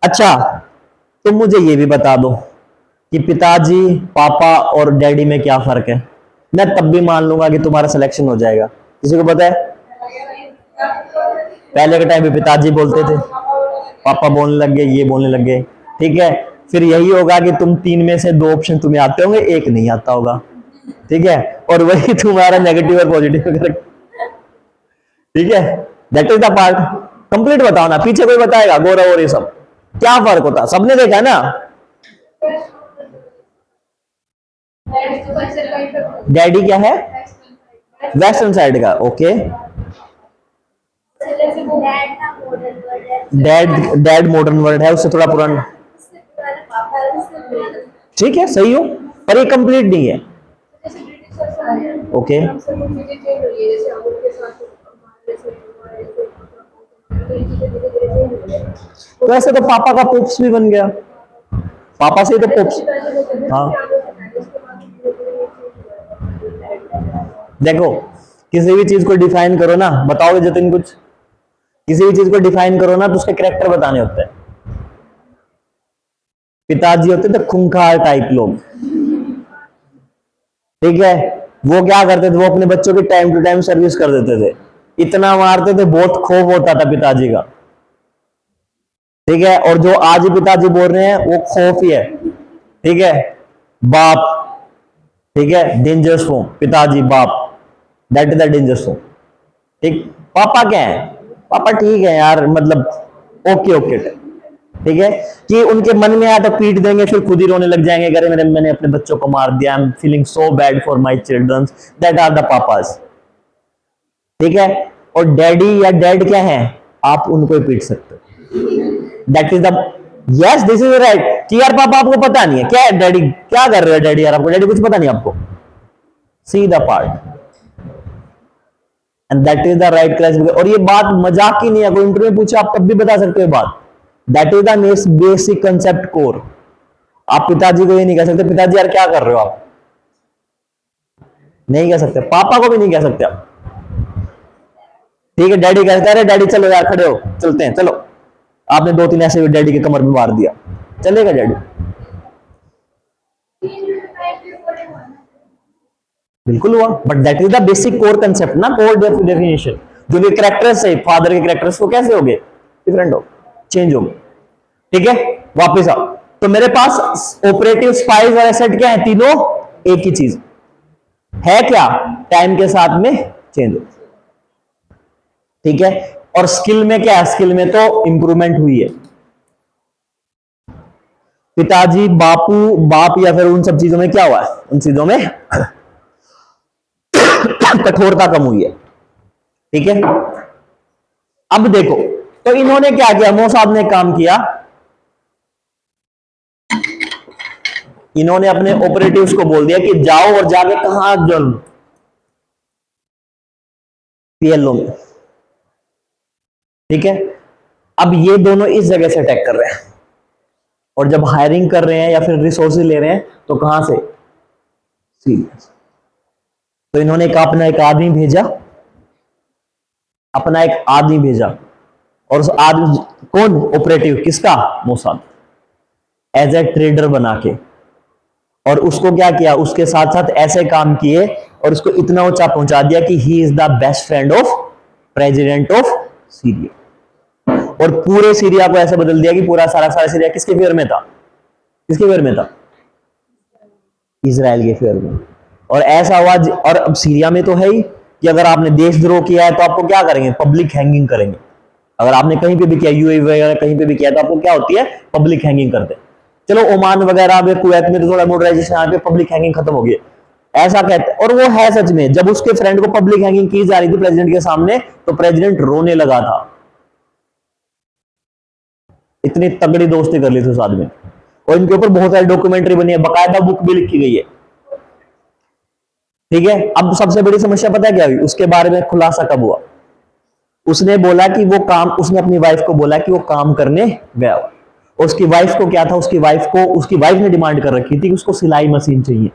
अच्छा तुम मुझे ये भी बता दो कि पिताजी, पापा और डैडी में क्या फर्क है। मैं तब भी मान लूंगा कि तुम्हारा सिलेक्शन हो जाएगा। किसी को पता है? पहले के टाइम पे पिताजी बोलते थे, पापा बोलने लग गए, ये बोलने लग गए। ठीक है, फिर यही होगा कि तुम तीन में से दो ऑप्शन तुम्हें आते होंगे, एक नहीं आता होगा। ठीक है, और वही तुम्हारा नेगेटिव और पॉजिटिव। ठीक है, that is the part. Complete बताओ ना, पीछे कोई बताएगा गौरव और ये सब क्या फर्क होता? सबने देखा ना। डैडी क्या है? वेस्टर्न साइड का, okay. Dad, dad modern word है, उससे थोड़ा पुराना। ठीक है, सही हो, पर ये कंप्लीट नहीं है। ओके, तो ऐसे तो पापा का पोप्स भी बन गया, पापा से ही तो पोप्स। हाँ देखो, किसी भी चीज को डिफाइन करो ना, बताओगे जतिन कुछ, किसी भी चीज को डिफाइन करो ना तो उसके कैरेक्टर बताने होते हैं। पिताजी होते थे खूंखार टाइप लोग, ठीक है, वो क्या करते थे, वो अपने बच्चों की टाइम टू टाइम सर्विस कर देते थे, इतना मारते थे, बहुत खौफ होता था पिताजी का। ठीक है, और जो आज पिताजी बोल रहे हैं वो खौफ ही है। ठीक है, बाप, ठीक है, डेंजरस फॉर्म, पिताजी बाप, that is the dangerous form. ठीक, पापा क्या है? पापा ठीक है यार, मतलब ओके ओके, ठीक है, कि उनके मन में आया तो पीट देंगे, फिर खुद ही रोने लग जाएंगे, अरे मैंने अपने बच्चों को मार दिया, I am feeling so bad for my childrens, that are the papas. ठीक है, और डैडी या डैड क्या है? आप उनको ही पीट सकते हो, that is the, yes this is right. कि यार पापा आपको पता नहीं है क्या है, डैडी क्या कर रहे हो, डैडी यार आपको, डैडी कुछ पता नहीं आपको, see the part, and that is the right classification. और ये बात मजाक की नहीं है, कोई इंटरव्यू में पूछे आप तब भी बता सकते हो बात, that is the basic concept core. आप पिताजी को ये नहीं कह सकते पिताजी यार क्या कर रहे हो आप, नहीं कह सकते, पापा को भी नहीं कह सकते आप। ठीक है, डैडी कहता है डैडी चलो यार खड़े हो चलते हैं, चलो, आपने दो तीन ऐसे डैडी के कमर में मार दिया, चलेगा डैडी? बिल्कुल हुआ, but that is the basic core concept ना, कोर डेफिनेशन। जो भी कैरेक्टर्स है फादर के कैरेक्टर्स वो कैसे हो गए, डिफरेंट हो, चेंज हो गए। ठीक है, वापस आओ, तो मेरे पास ऑपरेटिव, स्पाइस और एसेट क्या है, तीनों एक ही चीज है, क्या टाइम के साथ में चेंज हो। ठीक है, और स्किल में क्या है, स्किल में तो इंप्रूवमेंट हुई है। पिताजी, बापू, बाप या फिर उन सब चीजों में क्या हुआ है, उन चीजों में कठोरता कम हुई है। ठीक है, अब देखो, तो इन्होंने क्या किया, मोसाद ने काम किया, इन्होंने अपने ऑपरेटिव्स को बोल दिया कि जाओ और जाके कहां जल, पीएलओ में। ठीक है, अब ये दोनों इस जगह से अटैक कर रहे हैं, और जब हायरिंग कर रहे हैं या फिर रिसोर्सेज ले रहे हैं तो कहां से, सीरियस। तो इन्होंने अपना एक आदमी भेजा, अपना एक आदमी भेजा, और उस आदमी कौन, ऑपरेटिव किसका, मोसाद, एज ए ट्रेडर बना के, और उसको क्या किया, उसके साथ साथ ऐसे काम किए और उसको इतना ऊंचा पहुंचा दिया कि he is the best friend of president of Syria, और पूरे सीरिया को ऐसे बदल दिया कि पूरा सारा सारा सीरिया किसके फेवर में था, किसके फेवर में था, इजराइल के फेवर में। और ऐसा हुआ, और अब सीरिया में तो है ही कि अगर आपने देशद्रोह किया है तो आपको क्या करेंगे, पब्लिक हैंगिंग करेंगे। अगर आपने कहीं पे भी किया, यूएई वगैरह कहीं पे भी किया, तो आपको क्या होती है, पब्लिक हैंगिंग करते हैं। चलो ओमान वगैरह में, कुवैत में तो थोड़ा मॉडर्नाइजेशन यहाँ पे पब्लिक हैंगिंग खत्म हो गई, ऐसा कहते हैं। और वो है सच में, जब उसके फ्रेंड को पब्लिक हैंगिंग की जा रही थी प्रेसिडेंट के सामने, तो प्रेसिडेंट रोने लगा था, इतनी तगड़ी दोस्ती कर ली थी उस आदमी ने। और इनके ऊपर बहुत सारी डॉक्यूमेंट्री बनी है, बकायदा बुक भी लिखी गई है। ठीक है, अब सबसे बड़ी समस्या पता है क्या हुई, उसके बारे में खुलासा कब हुआ, उसने बोला कि वो काम, उसने अपनी वाइफ को बोला कि वो काम करने गया। और उसकी वाइफ को क्या था, उसकी वाइफ ने डिमांड कर रखी थी कि उसको सिलाई मशीन चाहिए।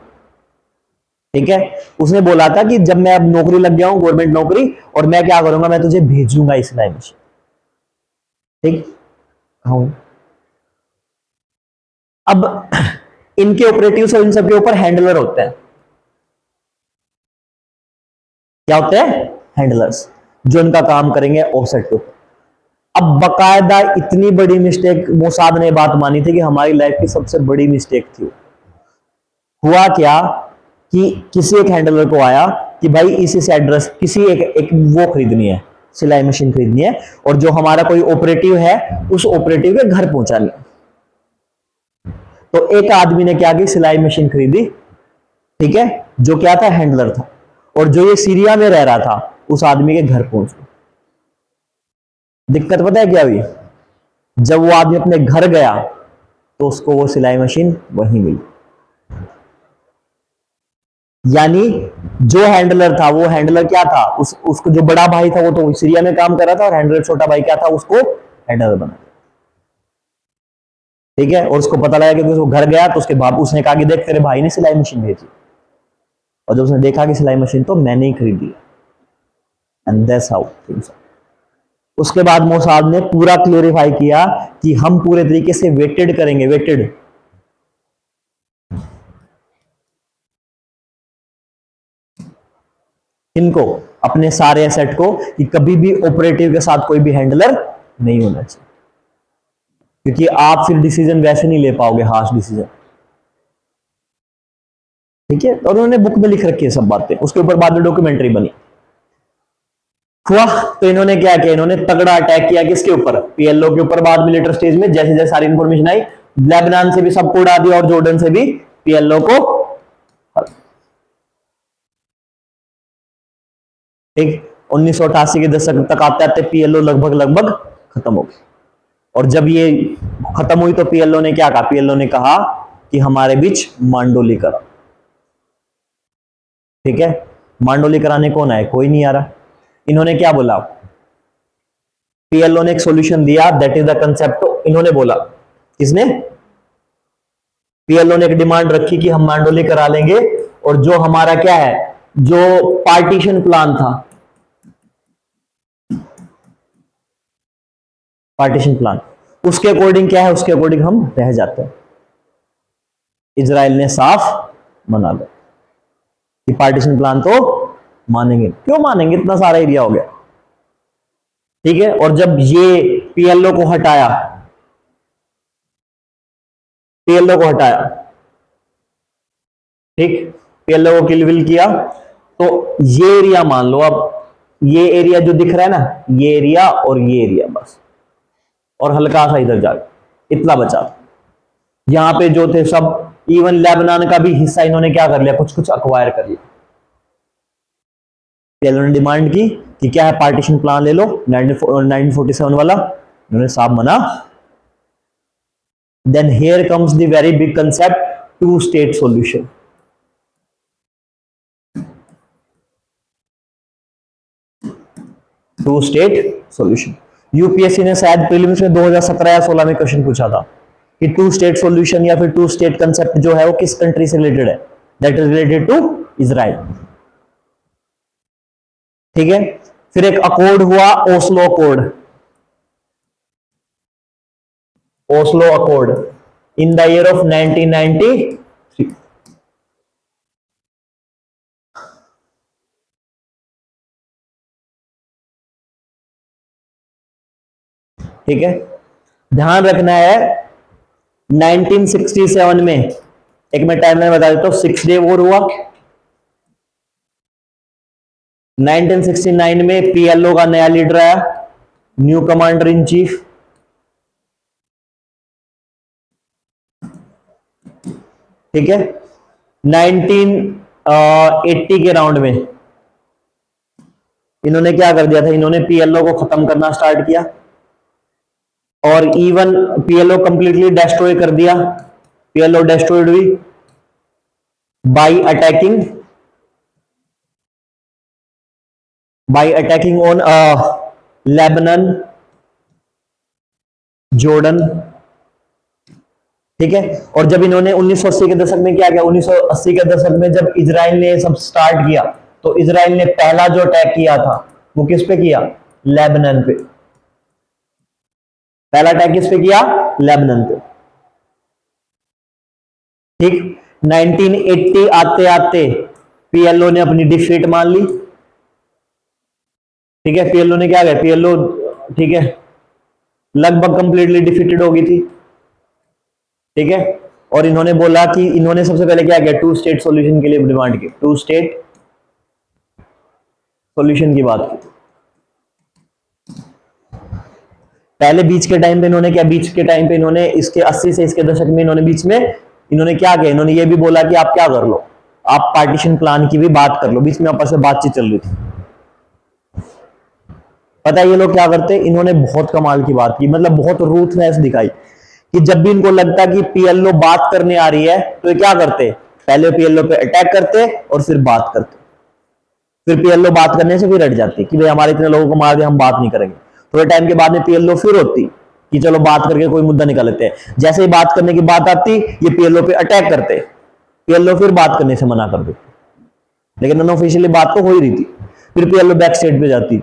ठीक है, उसने बोला था कि जब मैं अब नौकरी लग गया हूं, गवर्नमेंट नौकरी, और मैं क्या करूंगा, मैं तुझे भेजूंगा इस सिलाई मशीन। ठीक, हाँ। अब इनके ऑपरेटिव्स और इन सबके ऊपर हैंडलर होते हैं। क्या होते हैं, हैंडलर्स, जो इनका काम करेंगे ऑफसेट के ऊपर। अब बकायदा इतनी बड़ी मिस्टेक मोसाद ने बात मानी थी कि हमारी लाइफ की सबसे बड़ी मिस्टेक थी। हुआ क्या कि किसी एक हैंडलर को आया कि भाई इस एड्रेस, किसी एक वो खरीदनी है, सिलाई मशीन खरीदनी है, और जो हमारा कोई ऑपरेटिव है उस ऑपरेटिव के घर पहुंचानी है। तो एक आदमी ने क्या की, सिलाई मशीन खरीदी। ठीक है, जो क्या था, हैंडलर था, और जो ये सीरिया में रह रहा था उस आदमी के घर पहुंच। दिक्कत पता है क्या हुई, जब वो आदमी अपने घर गया तो उसको वो सिलाई मशीन वहीं मिली। यानी जो हैंडलर था, वो हैंडलर क्या था, उसको जो बड़ा भाई था वो तो सीरिया में काम कर रहा था, और हैंडलर छोटा भाई क्या था, उसको हैंडलर बना। ठीक है, और उसको पता लगा कि उसको घर गया तो उसके बाप, उसने कहा कि देख तेरे भाई ने सिलाई मशीन भेजी, और जब उसने देखा कि सिलाई मशीन तो मैंने ही खरीदी, एंड दैट्स हाउ थिंग्स। उसके बाद मोसाद ने पूरा क्लेरिफाई किया कि हम पूरे तरीके से वेटेड करेंगे, वेटेड। इनको, अपने सारे एसेट को, कि कभी भी ऑपरेटिव के साथ कोई भी हैंडलर नहीं होना चाहिए, क्योंकि आप फिर डिसीजन वैसे नहीं ले पाओगे, हार्श डिसीजन। ठीक है, और उन्होंने बुक में लिख रखी है सब बातें, उसके ऊपर बाद में डॉक्यूमेंट्री बनी। हुआ तो इन्होंने क्या किया, इन्होंने तगड़ा अटैक किया किसके ऊपर, पीएलओ के ऊपर। बाद में लेटर स्टेज में जैसे जैसे सारी इंफॉर्मेशन आई, लेबनान से भी सबको उड़ा दिया, और जॉर्डन से भी पीएलओ को। ठीक, 1988 के दशक तक आते आते पीएलओ लगभग लगभग खत्म हो गई। और जब ये खत्म हुई तो पीएलओ ने क्या कहा, पीएलओ ने कहा कि हमारे बीच मांडोली करा। ठीक है, मांडोली कराने कौन आए, कोई नहीं आ रहा। इन्होंने क्या बोला, पीएलओ ने एक सॉल्यूशन दिया, दैट इज द कंसेप्ट। इन्होंने बोला, किसने, पीएलओ ने एक डिमांड रखी कि हम मांडोली करा लेंगे, और जो हमारा क्या है, जो पार्टीशन प्लान था, पार्टीशन प्लान, उसके अकॉर्डिंग क्या है, उसके अकॉर्डिंग हम रह जाते हैं। इजराइल ने साफ मना लिया कि पार्टीशन प्लान तो मानेंगे, क्यों मानेंगे, इतना सारा एरिया हो गया। ठीक है, और जब ये पीएलओ को हटाया, पीएलओ को हटाया, ठीक, पीएलओ को किलविल किया, तो ये एरिया मान लो, अब ये एरिया जो दिख रहा है ना, ये एरिया और ये एरिया बस, और हल्का सा इधर जाके इतना बचा। यहां पे जो थे सब, इवन लेबनान का भी हिस्सा इन्होंने क्या कर लिया, कुछ कुछ अक्वायर कर लिया। पीएलओ ने डिमांड की कि क्या है, पार्टीशन प्लान ले लो 1947 वाला, इन्होंने साफ मना। Then here comes the very big concept, two state solution. Two state solution, UPSC ने शायद प्रीलिम्स में 2017 या 16 में क्वेश्चन पूछा था कि टू स्टेट सॉल्यूशन या फिर टू स्टेट कंसेप्ट जो है वो किस कंट्री से रिलेटेड है, that is related to Israel. ठीक है, फिर एक अकॉर्ड हुआ, Oslo accord, Oslo accord in the year of 1993। ठीक है, ध्यान रखना है 1967 में, एक मैं टाइमलाइन बता देता हूं, 6 डे वॉर हुआ। 1969 में पीएलओ का नया लीडर आया, न्यू कमांडर इन चीफ, ठीक है। 1980 के राउंड में इन्होंने क्या कर दिया था, इन्होंने पीएलओ को खत्म करना स्टार्ट किया और इवन पीएलओ कंप्लीटली डिस्ट्रॉय कर दिया। पीएलओ डिस्ट्रॉयड हुई by attacking on Lebanon, Jordan, ठीक है। और जब इन्होंने 1980 के दशक में क्या किया, 1980 के दशक में जब इजराइल ने सब स्टार्ट किया तो इजराइल ने पहला जो अटैक किया था वो किस पे किया, लेबनान पे। पहला अटैक किस पे किया, लेबनान पे, ठीक। 1980 आते आते पीएलओ ने अपनी डिफीट मान ली, ठीक है। पीएलओ ने क्या किया, पीएलओ ठीक है लगभग कंप्लीटली डिफीटेड हो गई थी, ठीक है। और इन्होंने बोला कि इन्होंने सबसे पहले क्या किया, टू स्टेट सॉल्यूशन के लिए डिमांड की, टू स्टेट सॉल्यूशन की बात की। पहले बीच के टाइम पे इन्होंने क्या, बीच के टाइम पे इन्होंने इसके 80 से इसके दशक में इन्होंने बीच में इन्होंने क्या किया, इन्होंने ये भी बोला कि आप क्या कर लो, आप पार्टीशन प्लान की भी बात कर लो। बीच में आपस में बातचीत चल रही थी। पता है ये लोग क्या करते, इन्होंने बहुत कमाल की बात की, मतलब बहुत रूथनेस दिखाई कि जब भी इनको लगता कि पीएलओ बात करने आ रही है तो ये क्या करते, पहले पीएलओ पे अटैक करते और फिर बात करते। फिर पीएलओ बात करने से फिर हट जाती कि भाई हमारे इतने लोगों को मार दिया, हम बात नहीं करेंगे। थोड़े टाइम के बाद में पीएलओ फिर होती कि चलो बात करके कोई मुद्दा निकाल लेते हैं। जैसे ही बात करने की बात आती ये पीएलओ पे अटैक करते, पीएलओ फिर बात करने से मना कर देते, लेकिन अनऑफिशियली बात तो हो ही रही थी। फिर पीएलओ बैक स्टेट पे जाती,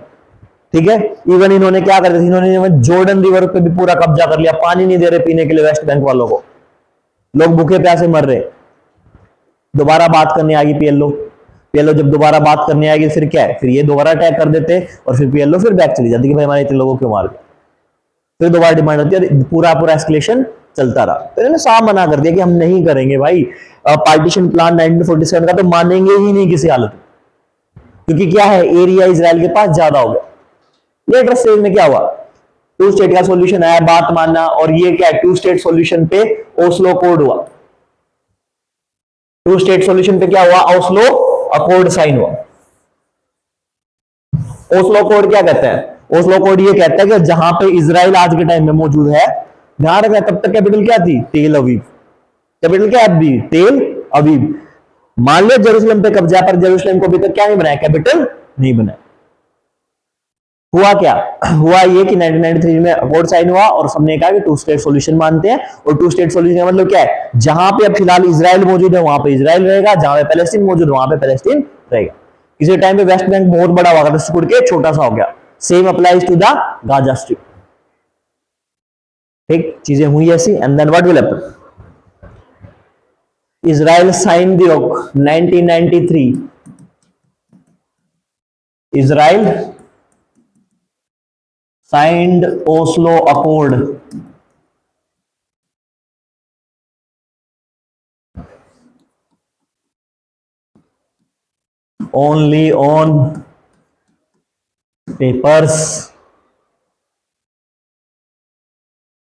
ठीक है। इवन इन्होंने क्या कर दिया, इन्होंने जॉर्डन रिवर पे भी पूरा कब्जा कर लिया, पानी नहीं दे रहे पीने के लिए वेस्ट बैंक वालों को, लोग भूखे प्यासे मर रहे। दोबारा बात करने आ गई पीएलओ, पीएलओ जब दोबारा बात करने आएगी फिर क्या है, फिर ये दोबारा अटैक कर देते और फिर पीएलओ फिर बैक चली जाती कि भाई हमारे इतने लोगों क्यों मार गए। फिर दोबारा डिमांड होती है, पूरा पूरा एस्केलेशन चलता रहा। तो इन्होंने साफ मना कर दिया कि हम नहीं करेंगे भाई पार्टीशन प्लान 1947 का, तो मानेंगे ही नहीं किसी हालत में, क्योंकि क्या है एरिया इजराइल के पास ज्यादा हो गया। लेटर स्टेज में क्या हुआ, टू स्टेट का सॉल्यूशन आया, बात मानना, और ये क्या है, टू स्टेट सॉल्यूशन पे ओस्लो कोड हुआ। टू स्टेट सॉल्यूशन पे क्या हुआ, ओस्लो अकॉर्ड साइन हुआ। ओस्लो कोड क्या कहता है, ओस्लो कोड ये कहता है कि जहां पे इजराइल आज के टाइम में मौजूद है, ध्यान रखना तब तक कैपिटल क्या थी, तेल अवीव। कैपिटल क्या है, तेल अवीव। मान लो जेरूसलम पे कब्जा, पर जेरूसलम को अभी तक क्या नहीं बनाया, कैपिटल नहीं बनाया। हुआ क्या, हुआ ये कि 1993 में अकॉर्ड साइन हुआ और सबने कहा कि टू स्टेट सॉल्यूशन मानते हैं। और टू स्टेट सॉल्यूशन का मतलब क्या है, जहां पे अब फिलहाल इजराइल मौजूद है वहां पे इजराइल रहेगा, जहां पे पैलेस्टीन मौजूद है वहां पे पैलेस्टीन रहेगा। किसी टाइम पे वेस्ट बैंक बहुत बड़ा हुआ था, सिकुड़ के छोटा सा हो गया। Same applies to the Gaza Strip. ठीक, चीजें हुई ऐसी। And then what will happen, Israel sign the 1993, Israel signed Oslo Accord. Only on papers,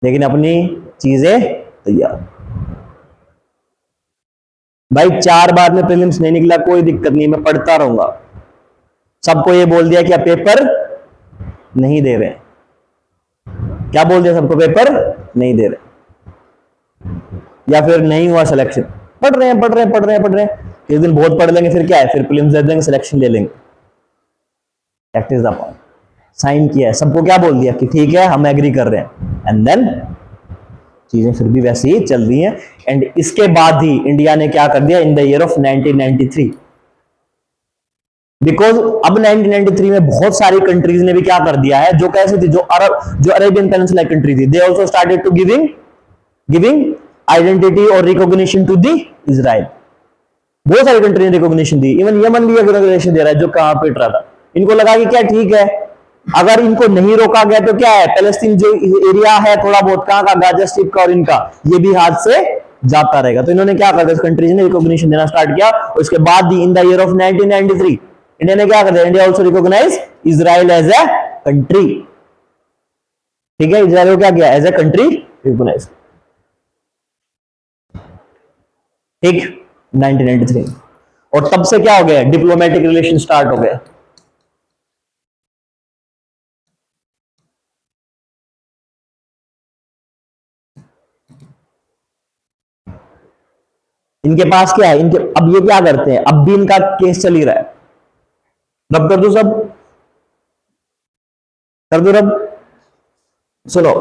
लेकिन अपनी चीजें तैयार। भाई 4 बार में प्रीलिम्स नहीं निकला, कोई दिक्कत नहीं, मैं पढ़ता रहूंगा। सबको ये बोल दिया कि आप पेपर नहीं दे रहे, क्या बोल दिया सबको, पेपर नहीं दे रहे, या फिर नहीं हुआ सिलेक्शन। पढ़ रहे हैं पढ़ रहे हैं पढ़ रहे हैं पढ़ रहे हैं, इस दिन बहुत पढ़ लेंगे, फिर क्या है, फिर प्रीलिम्स दे देंगे, सिलेक्शन ले लेंगे। That is the point. Sign किया है, सबको क्या बोल दिया कि ठीक है हम एग्री कर रहे हैं, एंड देन चीजें फिर भी वैसे ही चल रही हैं। एंड इसके बाद ही इंडिया ने क्या कर दिया इन द ईयर ऑफ 1993, बिकॉज अब 1993 में बहुत सारी कंट्रीज ने भी क्या कर दिया है, जो कैसे थी, जो अरेबियन पेनिनसुला कंट्री थी, they also started to giving identity और रिकॉग्निशन टू द इजराइल। बहुत सारी कंट्री ने रिकॉग्निशन दी, इवन यमन भी रिकॉग्निशन दे रहा है जो कहां पिट रहा था। इनको लगा कि क्या ठीक है, अगर इनको नहीं रोका गया तो क्या है, पैलेस्टीन जो एरिया है थोड़ा बहुत कहां का, गाजा स्ट्रिप का, और इनका ये भी हाथ से जाता रहेगा। तो इन्होंने क्या कर दिया, कंट्रीज ने रिकॉग्निशन देना स्टार्ट किया। और उसके बाद in the year of 1993 India ने क्या कर दिया, India also recognize Israel as a country. ठीक है, इजराइल को क्या किया, एज ए कंट्री रिकॉग्नाइज। ठीक, 1993। और तब से क्या हो गया, डिप्लोमेटिक रिलेशन स्टार्ट हो गया। इनके पास क्या है, इनके अब ये क्या करते हैं, अब भी इनका केस चल ही रहा है। रब कर दो सब, कर दो रब। सुनो,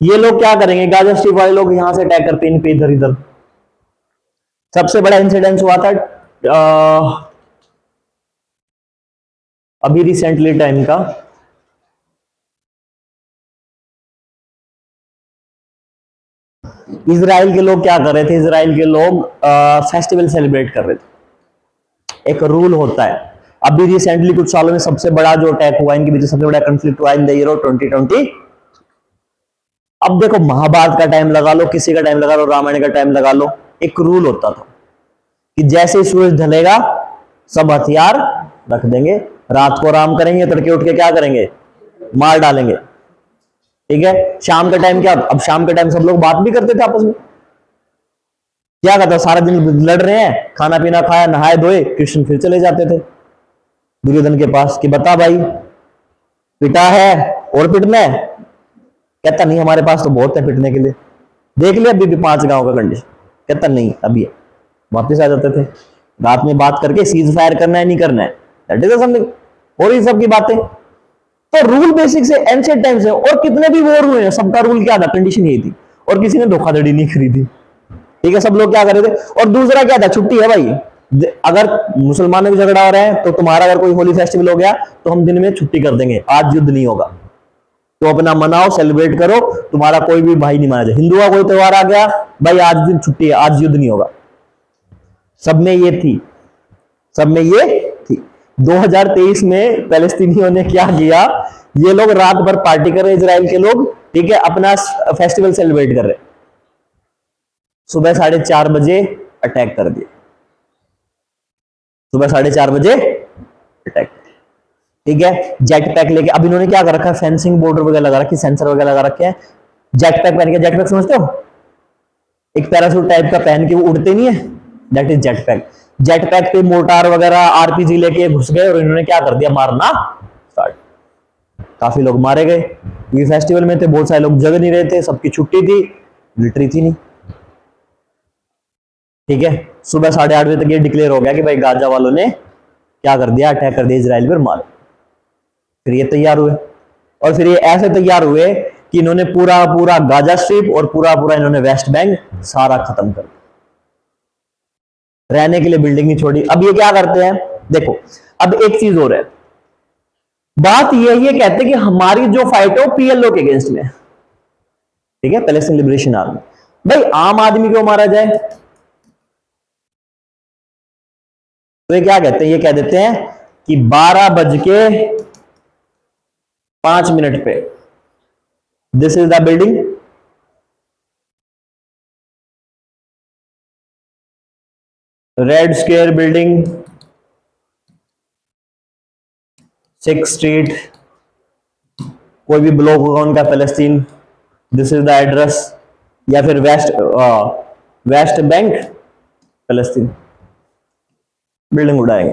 ये लोग क्या करेंगे, गाजा स्ट्रिप वाले लोग यहां से अटैक करते हैं इन पे, इधर इधर। सबसे बड़ा इंसिडेंस हुआ था अभी रिसेंटली टाइम का, इजराइल के लोग क्या कर रहे थे, इजराइल के लोग फेस्टिवल सेलिब्रेट कर रहे थे। एक रूल होता है, अभी रिसेंटली कुछ सालों में सबसे बड़ा जो अटैक हुआ इनके बीच, सबसे बड़ा कंफ्लिक्ट हुआ इन द ईयर 2020। अब देखो, महाभारत का टाइम लगा लो, किसी का टाइम लगा लो, रामायण का टाइम लगा लो, एक रूल होता था कि जैसे ही सूरज ढलेगा सब हथियार रख देंगे, रात को आराम करेंगे, तड़के उठ के क्या करेंगे, मार डालेंगे। ठीक है, शाम का टाइम क्या, अब शाम के टाइम सब लोग बात भी करते थे आपस में। क्या करता, सारा दिन लड़ रहे हैं, खाना पीना खाया, नहाए धोए, कृष्ण फिर चले जाते थे दुर्योधन के पास कि बता भाई, पिटा है और पिटना है। कहता नहीं, हमारे पास तो बहुत है पिटने के लिए, देख लिया अभी भी 5 गांव का कंडीशन। कहता नहीं अभी है, वापिस आ जाते थे। रात में बात करके सीज फायर करना है नहीं करना है, दैट इज समथिंग। और ये सब की बातें, तो रूल बेसिक से एंशिएंट टाइम से, और कितने भी वॉर हुए हैं सबका रूल क्या था, कंडीशन यही थी। और किसी ने धोखाधड़ी नहीं खरीदी। ठीक है, सब लोग क्या कर रहे थे। और दूसरा क्या था, छुट्टी है भाई, अगर मुसलमानों में झगड़ा हो रहा है तो तुम्हारा अगर कोई होली फेस्टिवल हो गया तो हम दिन में छुट्टी कर देंगे, आज युद्ध नहीं होगा, तो अपना मनाओ, सेलिब्रेट करो, तुम्हारा कोई भी भाई नहीं माना जाए। हिंदू का कोई त्योहार आ गया, भाई आज दिन छुट्टी है, आज युद्ध नहीं होगा। सब में ये थी, सब में ये थी। 2023 में पैलेस्तीनियों ने क्या किया, ये लोग रात भर पार्टी कर रहे, इजराइल के लोग, ठीक है, अपना फेस्टिवल सेलिब्रेट कर रहे। सुबह 4:30 बजे अटैक कर दिया, सुबह 4:30 बजे अटैक। ठीक है, जेट पैक लेके, अब इन्होंने क्या कर रखा है, फेंसिंग बॉर्डर वगैरह लगा रखी, सेंसर वगैरह लगा रखे हैं। जेट पैक पहन के, जेट पैक समझते हो, एक पैरासूट टाइप का पहन के वो उड़ते नहीं है, that is jet pack. Jet pack पे मोटार वगैरह आरपीजी लेके घुस गए और इन्होंने क्या कर दिया, मारना स्टार्ट। काफी लोग मारे गए, ये फेस्टिवल में थे, बहुत सारे लोग जग नहीं रहे थे, सबकी छुट्टी थी, मिलिट्री थी नहीं। ठीक है, सुबह 8:30 बजे तक ये डिक्लेयर हो गया कि भाई गाजा वालों ने क्या कर दिया, अटैक कर दिया इजराइल पर, मार। फिर ये तैयार हुए, और फिर ये ऐसे तैयार हुए कि इन्होंने पूरा पूरा गाजा स्ट्रिप और पूरा पूरा इन्होंने वेस्ट बैंक सारा खत्म कर दिया, रहने के लिए बिल्डिंग नहीं छोड़ी। अब ये क्या करते हैं, देखो अब एक चीज हो रहा है, बात ये कहते हैं कि हमारी जो फाइट है वो पीएलओ के अगेंस्ट में, ठीक है, पैलेस्टाइन लिबरेशन आर्मी। भाई आम आदमी क्यों मारा जाए, तो ये क्या कहते हैं, ये कह देते हैं कि 12:05 पे this is the building, red square building, 6th street, कोई भी ब्लॉक होगा उनका Palestine, this is the address, या फिर वेस्ट बैंक पैलेस्टीन, बिल्डिंग उड़ाएंगे।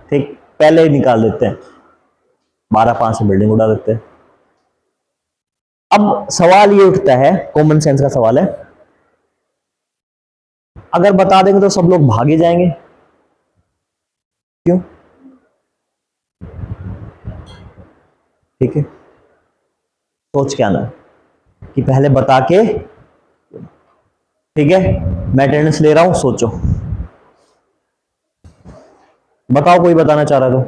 ठीक, पहले ही निकाल देते हैं, 12:05 से बिल्डिंग उड़ा देते हैं। अब सवाल ये उठता है, कॉमन सेंस का सवाल है, अगर बता देंगे तो सब लोग भागे जाएंगे, क्यों? ठीक है, सोच के आना कि पहले बता के, ठीक है, मैं अटेंडेंस ले रहा हूं, सोचो, बताओ कोई बताना चाह रहा है तो।